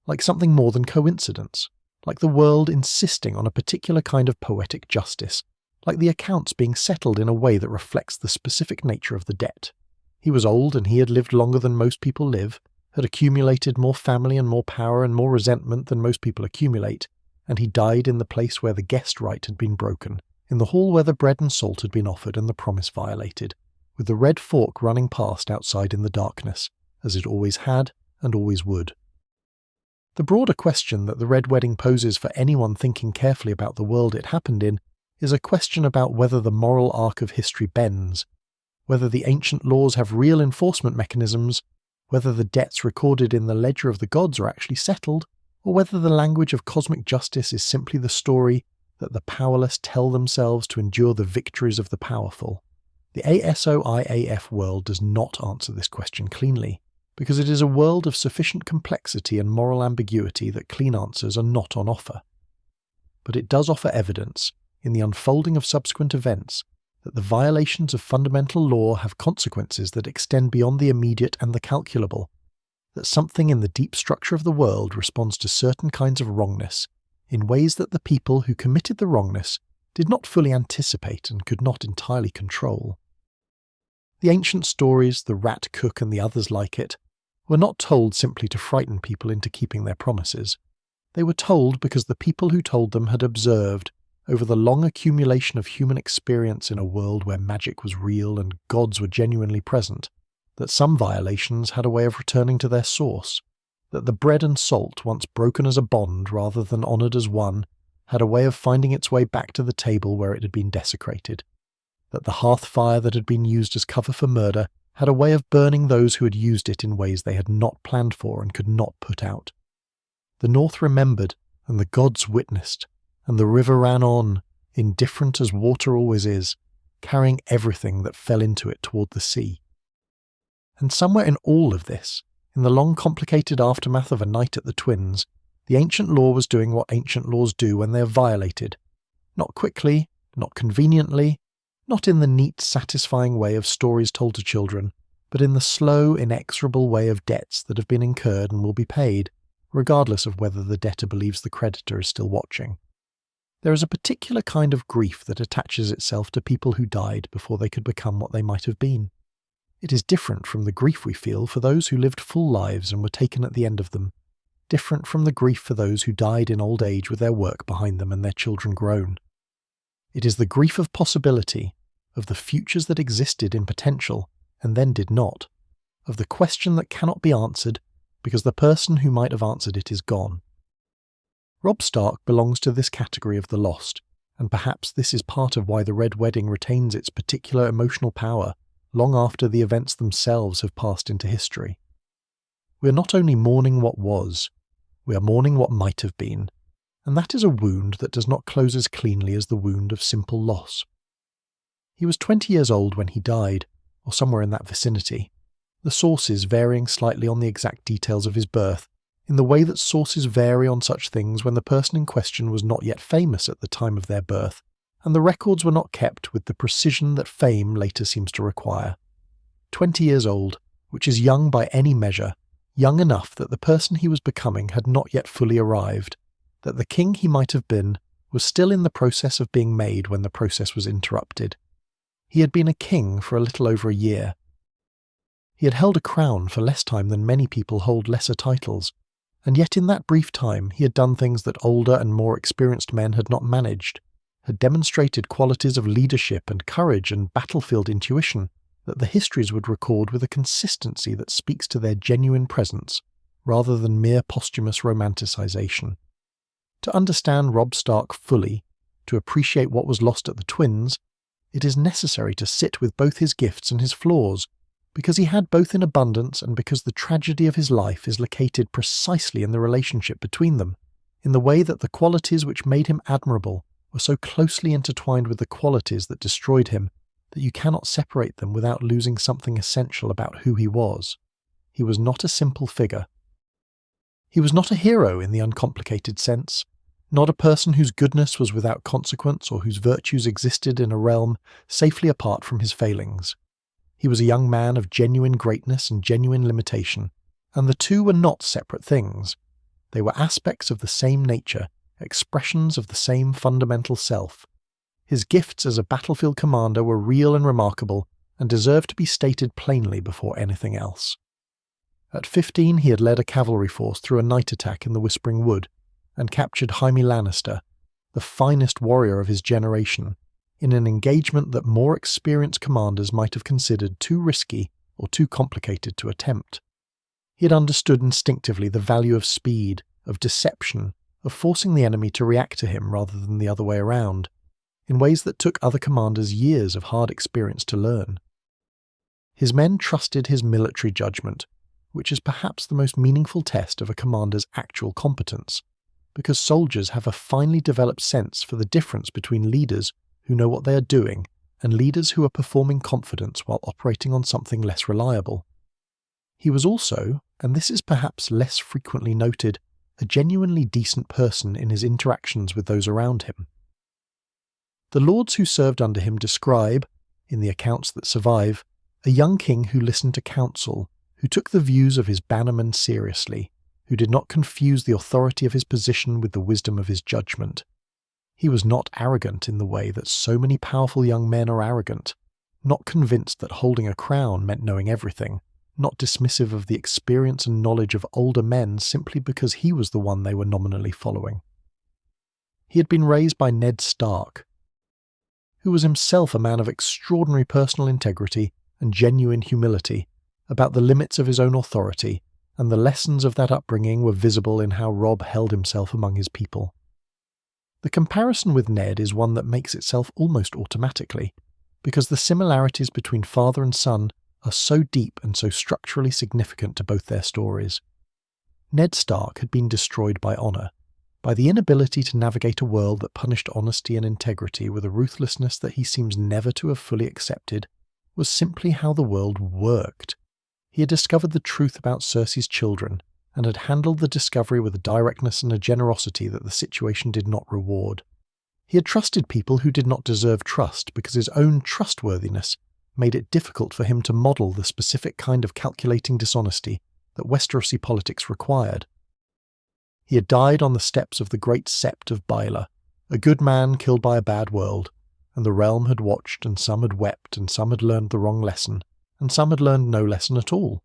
like something more than coincidence, like the world insisting on a particular kind of poetic justice, like the accounts being settled in a way that reflects the specific nature of the debt. He was old and he had lived longer than most people live, had accumulated more family and more power and more resentment than most people accumulate, and he died in the place where the guest right had been broken, in the hall where the bread and salt had been offered and the promise violated, with the red fork running past outside in the darkness, as it always had and always would. The broader question that the Red Wedding poses for anyone thinking carefully about the world it happened in is a question about whether the moral arc of history bends, whether the ancient laws have real enforcement mechanisms, whether the debts recorded in the ledger of the gods are actually settled, or whether the language of cosmic justice is simply the story that the powerless tell themselves to endure the victories of the powerful. The ASOIAF world does not answer this question cleanly, because it is a world of sufficient complexity and moral ambiguity that clean answers are not on offer. But it does offer evidence, in the unfolding of subsequent events, that the violations of fundamental law have consequences that extend beyond the immediate and the calculable, that something in the deep structure of the world responds to certain kinds of wrongness, in ways that the people who committed the wrongness did not fully anticipate and could not entirely control. The ancient stories, the rat cook and the others like it, were not told simply to frighten people into keeping their promises. They were told because the people who told them had observed, over the long accumulation of human experience in a world where magic was real and gods were genuinely present, that some violations had a way of returning to their source, that the bread and salt, once broken as a bond rather than honoured as one, had a way of finding its way back to the table where it had been desecrated, that the hearth fire that had been used as cover for murder had a way of burning those who had used it in ways they had not planned for and could not put out. The North remembered, and the gods witnessed, and the river ran on, indifferent as water always is, carrying everything that fell into it toward the sea. And somewhere in all of this, in the long complicated aftermath of a night at the Twins, the ancient law was doing what ancient laws do when they are violated. Not quickly, not conveniently, not in the neat, satisfying way of stories told to children, but in the slow, inexorable way of debts that have been incurred and will be paid, regardless of whether the debtor believes the creditor is still watching. There is a particular kind of grief that attaches itself to people who died before they could become what they might have been. It is different from the grief we feel for those who lived full lives and were taken at the end of them, different from the grief for those who died in old age with their work behind them and their children grown. It is the grief of possibility, of the futures that existed in potential and then did not, of the question that cannot be answered because the person who might have answered it is gone. Robb Stark belongs to this category of the lost, and perhaps this is part of why the Red Wedding retains its particular emotional power long after the events themselves have passed into history. We are not only mourning what was, we are mourning what might have been, and that is a wound that does not close as cleanly as the wound of simple loss. He was 20 years old when he died, or somewhere in that vicinity, the sources varying slightly on the exact details of his birth, in the way that sources vary on such things when the person in question was not yet famous at the time of their birth, and the records were not kept with the precision that fame later seems to require. 20 years old, which is young by any measure, young enough that the person he was becoming had not yet fully arrived, that the king he might have been was still in the process of being made when the process was interrupted. He had been a king for a little over a year. He had held a crown for less time than many people hold lesser titles, and yet in that brief time he had done things that older and more experienced men had not managed, had demonstrated qualities of leadership and courage and battlefield intuition that the histories would record with a consistency that speaks to their genuine presence, rather than mere posthumous romanticization. To understand Robb Stark fully, to appreciate what was lost at the Twins, it is necessary to sit with both his gifts and his flaws, because he had both in abundance and because the tragedy of his life is located precisely in the relationship between them, in the way that the qualities which made him admirable were so closely intertwined with the qualities that destroyed him that you cannot separate them without losing something essential about who he was. He was not a simple figure. He was not a hero in the uncomplicated sense, not a person whose goodness was without consequence or whose virtues existed in a realm safely apart from his failings. He was a young man of genuine greatness and genuine limitation, and the two were not separate things. They were aspects of the same nature, expressions of the same fundamental self. His gifts as a battlefield commander were real and remarkable, and deserved to be stated plainly before anything else. At 15 he had led a cavalry force through a night attack in the Whispering Wood, and captured Jaime Lannister, the finest warrior of his generation, in an engagement that more experienced commanders might have considered too risky or too complicated to attempt. He had understood instinctively the value of speed, of deception, of forcing the enemy to react to him rather than the other way around, in ways that took other commanders years of hard experience to learn. His men trusted his military judgment, which is perhaps the most meaningful test of a commander's actual competence, because soldiers have a finely developed sense for the difference between leaders who know what they are doing and leaders who are performing confidence while operating on something less reliable. He was also, and this is perhaps less frequently noted, a genuinely decent person in his interactions with those around him. The lords who served under him describe, in the accounts that survive, a young king who listened to counsel, who took the views of his bannermen seriously, who did not confuse the authority of his position with the wisdom of his judgment. He was not arrogant in the way that so many powerful young men are arrogant, not convinced that holding a crown meant knowing everything, not dismissive of the experience and knowledge of older men simply because he was the one they were nominally following. He had been raised by Ned Stark, who was himself a man of extraordinary personal integrity and genuine humility about the limits of his own authority, and the lessons of that upbringing were visible in how Robb held himself among his people. The comparison with Ned is one that makes itself almost automatically, because the similarities between father and son are so deep and so structurally significant to both their stories. Ned Stark had been destroyed by honour, by the inability to navigate a world that punished honesty and integrity with a ruthlessness that he seems never to have fully accepted, was simply how the world worked. He had discovered the truth about Cersei's children, and had handled the discovery with a directness and a generosity that the situation did not reward. He had trusted people who did not deserve trust because his own trustworthiness made it difficult for him to model the specific kind of calculating dishonesty that Westerosi politics required. He had died on the steps of the great sept of Baela, a good man killed by a bad world, and the realm had watched, and some had wept, and some had learned the wrong lesson, and some had learned no lesson at all.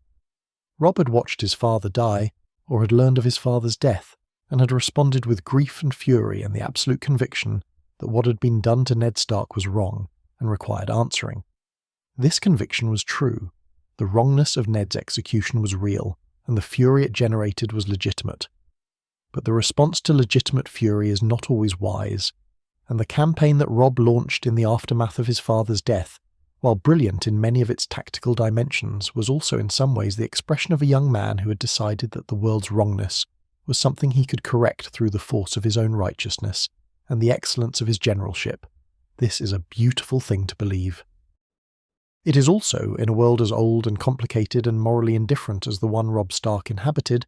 Robb had watched his father die, or had learned of his father's death, and had responded with grief and fury and the absolute conviction that what had been done to Ned Stark was wrong, and required answering. This conviction was true. The wrongness of Ned's execution was real, and the fury it generated was legitimate. But the response to legitimate fury is not always wise, and the campaign that Robb launched in the aftermath of his father's death, while brilliant in many of its tactical dimensions, was also in some ways the expression of a young man who had decided that the world's wrongness was something he could correct through the force of his own righteousness and the excellence of his generalship. This is a beautiful thing to believe. It is also, in a world as old and complicated and morally indifferent as the one Robb Stark inhabited,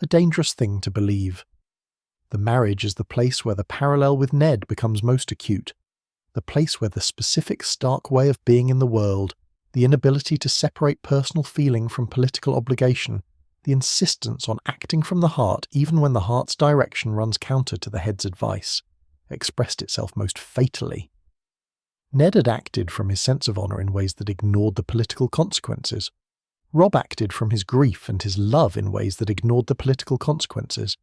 a dangerous thing to believe. The marriage is the place where the parallel with Ned becomes most acute, the place where the specific Stark way of being in the world, the inability to separate personal feeling from political obligation, the insistence on acting from the heart even when the heart's direction runs counter to the head's advice, expressed itself most fatally. Ned had acted from his sense of honour in ways that ignored the political consequences. Robb acted from his grief and his love in ways that ignored the political consequences.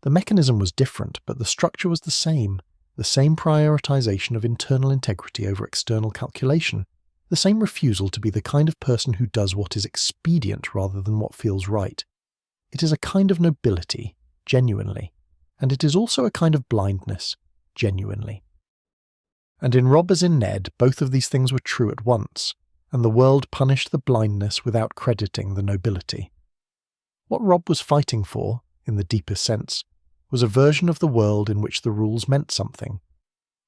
The mechanism was different, but the structure was the same prioritisation of internal integrity over external calculation, the same refusal to be the kind of person who does what is expedient rather than what feels right. It is a kind of nobility, genuinely, and it is also a kind of blindness, genuinely. And in Robb as in Ned, both of these things were true at once, and the world punished the blindness without crediting the nobility. What Robb was fighting for, in the deepest sense, was a version of the world in which the rules meant something.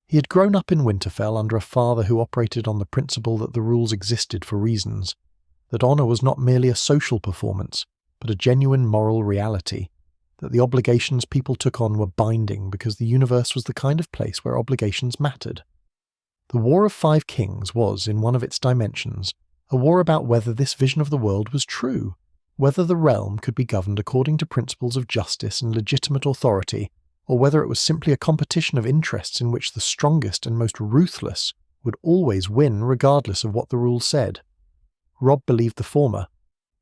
He had grown up in Winterfell under a father who operated on the principle that the rules existed for reasons, that honour was not merely a social performance, but a genuine moral reality, that the obligations people took on were binding because the universe was the kind of place where obligations mattered. The War of Five Kings was, in one of its dimensions, a war about whether this vision of the world was true, whether the realm could be governed according to principles of justice and legitimate authority, or whether it was simply a competition of interests in which the strongest and most ruthless would always win regardless of what the rules said. Robb believed the former.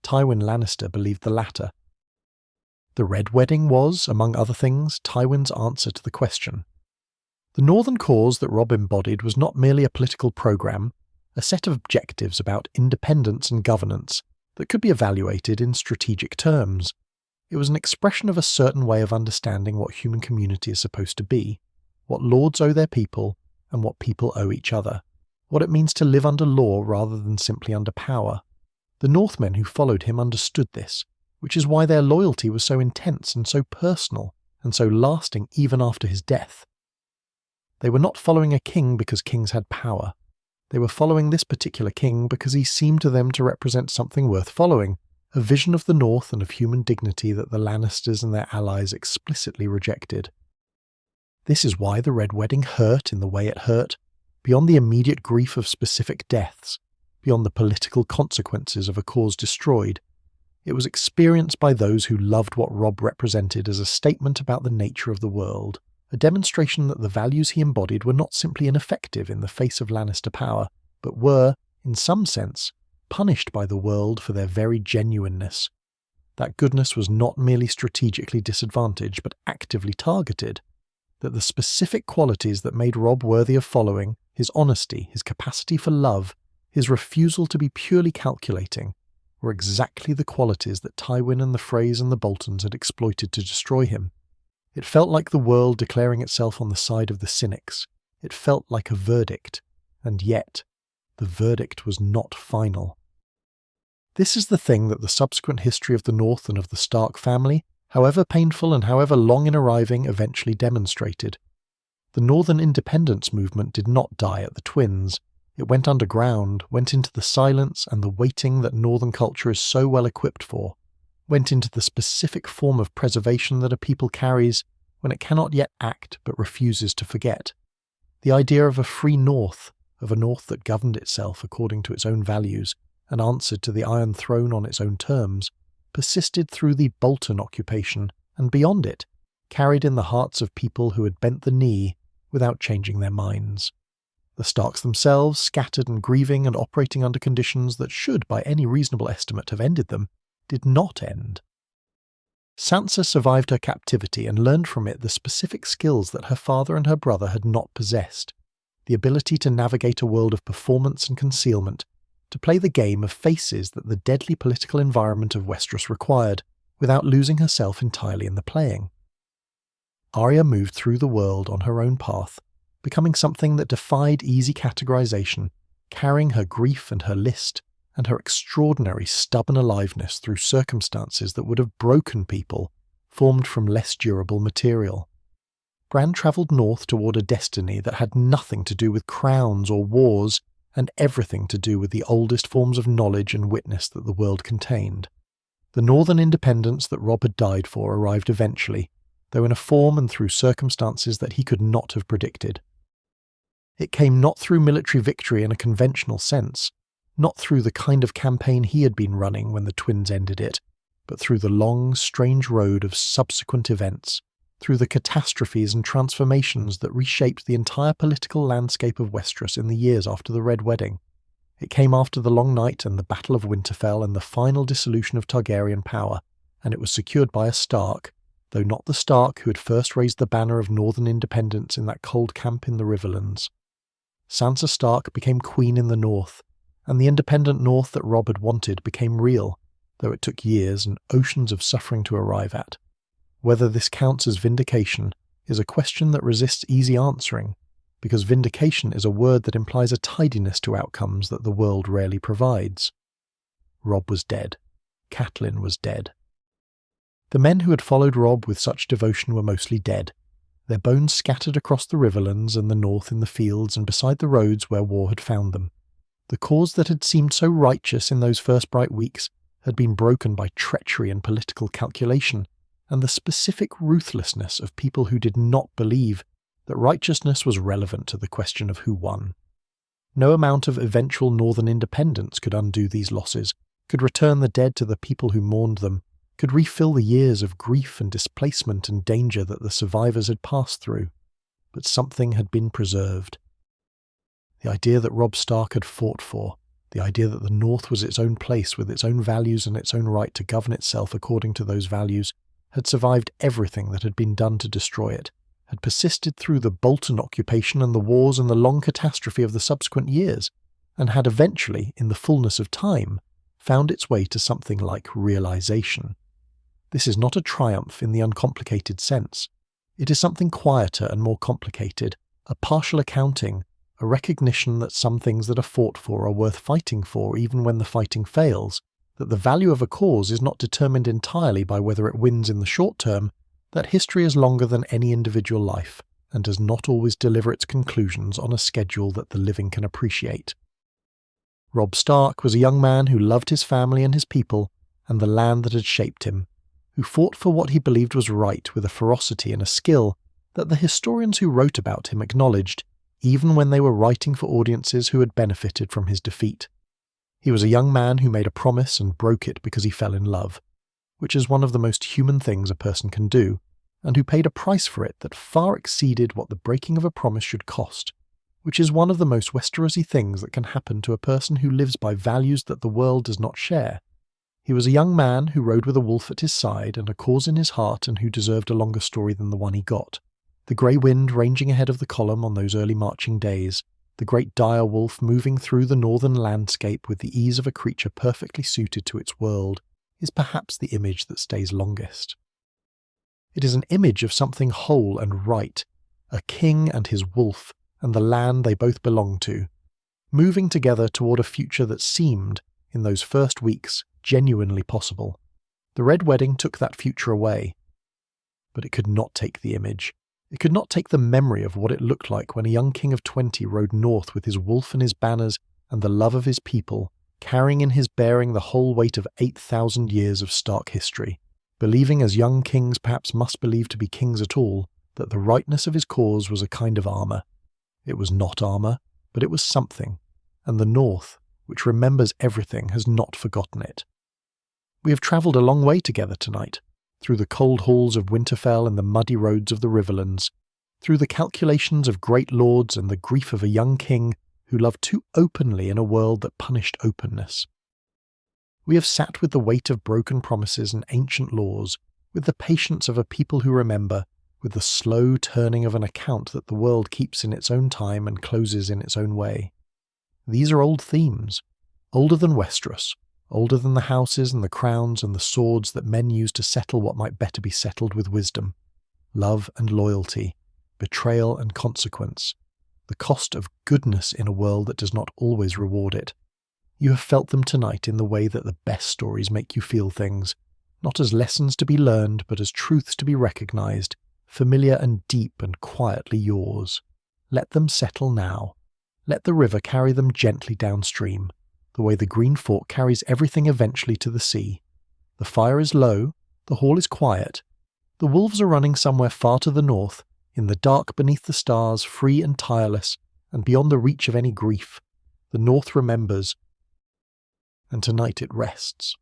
Tywin Lannister believed the latter. The Red Wedding was, among other things, Tywin's answer to the question. The Northern cause that Robb embodied was not merely a political programme, a set of objectives about independence and governance that could be evaluated in strategic terms. It was an expression of a certain way of understanding what human community is supposed to be, what lords owe their people, and what people owe each other, what it means to live under law rather than simply under power. The Northmen who followed him understood this, which is why their loyalty was so intense and so personal, and so lasting even after his death. They were not following a king because kings had power. They were following this particular king because he seemed to them to represent something worth following, a vision of the North and of human dignity that the Lannisters and their allies explicitly rejected. This is why the Red Wedding hurt in the way it hurt, beyond the immediate grief of specific deaths, beyond the political consequences of a cause destroyed. It was experienced by those who loved what Robb represented as a statement about the nature of the world, a demonstration that the values he embodied were not simply ineffective in the face of Lannister power, but were, in some sense, punished by the world for their very genuineness. That goodness was not merely strategically disadvantaged, but actively targeted. That the specific qualities that made Robb worthy of following, his honesty, his capacity for love, his refusal to be purely calculating, were exactly the qualities that Tywin and the Freys and the Boltons had exploited to destroy him. It felt like the world declaring itself on the side of the cynics. It felt like a verdict, and yet, the verdict was not final. This is the thing that the subsequent history of the North and of the Stark family, however painful and however long in arriving, eventually demonstrated. The Northern independence movement did not die at the Twins. It went underground, went into the silence and the waiting that Northern culture is so well equipped for, went into the specific form of preservation that a people carries when it cannot yet act but refuses to forget. The idea of a free North, of a North that governed itself according to its own values and answered to the Iron Throne on its own terms, persisted through the Bolton occupation and beyond it, carried in the hearts of people who had bent the knee without changing their minds. The Starks themselves, scattered and grieving and operating under conditions that should, by any reasonable estimate, have ended them, did not end. Sansa survived her captivity and learned from it the specific skills that her father and her brother had not possessed, the ability to navigate a world of performance and concealment, to play the game of faces that the deadly political environment of Westeros required, without losing herself entirely in the playing. Arya moved through the world on her own path, becoming something that defied easy categorization, carrying her grief and her list, and her extraordinary stubborn aliveness through circumstances that would have broken people, formed from less durable material. Bran travelled north toward a destiny that had nothing to do with crowns or wars, and everything to do with the oldest forms of knowledge and witness that the world contained. The northern independence that Robb had died for arrived eventually, though in a form and through circumstances that he could not have predicted. It came not through military victory in a conventional sense, not through the kind of campaign he had been running when the Twins ended it, but through the long, strange road of subsequent events, through the catastrophes and transformations that reshaped the entire political landscape of Westeros in the years after the Red Wedding. It came after the Long Night and the Battle of Winterfell and the final dissolution of Targaryen power, and it was secured by a Stark, though not the Stark who had first raised the banner of northern independence in that cold camp in the Riverlands. Sansa Stark became queen in the north, and the independent north that Robb had wanted became real, though it took years and oceans of suffering to arrive at. Whether this counts as vindication is a question that resists easy answering, because vindication is a word that implies a tidiness to outcomes that the world rarely provides. Robb was dead. Catelyn was dead. The men who had followed Robb with such devotion were mostly dead, their bones scattered across the Riverlands and the north in the fields and beside the roads where war had found them. The cause that had seemed so righteous in those first bright weeks had been broken by treachery and political calculation, and the specific ruthlessness of people who did not believe that righteousness was relevant to the question of who won. No amount of eventual northern independence could undo these losses, could return the dead to the people who mourned them, could refill the years of grief and displacement and danger that the survivors had passed through. But something had been preserved. The idea that Robb Stark had fought for, the idea that the North was its own place with its own values and its own right to govern itself according to those values, had survived everything that had been done to destroy it, had persisted through the Bolton occupation and the wars and the long catastrophe of the subsequent years, and had eventually, in the fullness of time, found its way to something like realization. This is not a triumph in the uncomplicated sense. It is something quieter and more complicated, a partial accounting, a recognition that some things that are fought for are worth fighting for even when the fighting fails, that the value of a cause is not determined entirely by whether it wins in the short term, that history is longer than any individual life, and does not always deliver its conclusions on a schedule that the living can appreciate. Robb Stark was a young man who loved his family and his people, and the land that had shaped him, who fought for what he believed was right with a ferocity and a skill that the historians who wrote about him acknowledged, even when they were writing for audiences who had benefited from his defeat. He was a young man who made a promise and broke it because he fell in love, which is one of the most human things a person can do, and who paid a price for it that far exceeded what the breaking of a promise should cost, which is one of the most Westerosi things that can happen to a person who lives by values that the world does not share. He was a young man who rode with a wolf at his side and a cause in his heart and who deserved a longer story than the one he got. The grey wind ranging ahead of the column on those early marching days, the great dire wolf moving through the northern landscape with the ease of a creature perfectly suited to its world, is perhaps the image that stays longest. It is an image of something whole and right, a king and his wolf, and the land they both belong to, moving together toward a future that seemed, in those first weeks, genuinely possible. The Red Wedding took that future away. But it could not take the image. It could not take the memory of what it looked like when a young king of 20 rode north with his wolf and his banners and the love of his people, carrying in his bearing the whole weight of 8,000 years of Stark history, believing as young kings perhaps must believe to be kings at all, that the rightness of his cause was a kind of armour. It was not armour, but it was something, and the North, which remembers everything, has not forgotten it. We have travelled a long way together tonight, through the cold halls of Winterfell and the muddy roads of the Riverlands, through the calculations of great lords and the grief of a young king who loved too openly in a world that punished openness. We have sat with the weight of broken promises and ancient laws, with the patience of a people who remember, with the slow turning of an account that the world keeps in its own time and closes in its own way. These are old themes, older than Westeros, older than the houses and the crowns and the swords that men use to settle what might better be settled with wisdom. Love and loyalty, betrayal and consequence, the cost of goodness in a world that does not always reward it. You have felt them tonight in the way that the best stories make you feel things, not as lessons to be learned, but as truths to be recognized, familiar and deep and quietly yours. Let them settle now. Let the river carry them gently downstream, the way the green fork carries everything eventually to the sea. The fire is low, the hall is quiet. The wolves are running somewhere far to the north, in the dark beneath the stars, free and tireless, and beyond the reach of any grief. The north remembers, and tonight it rests.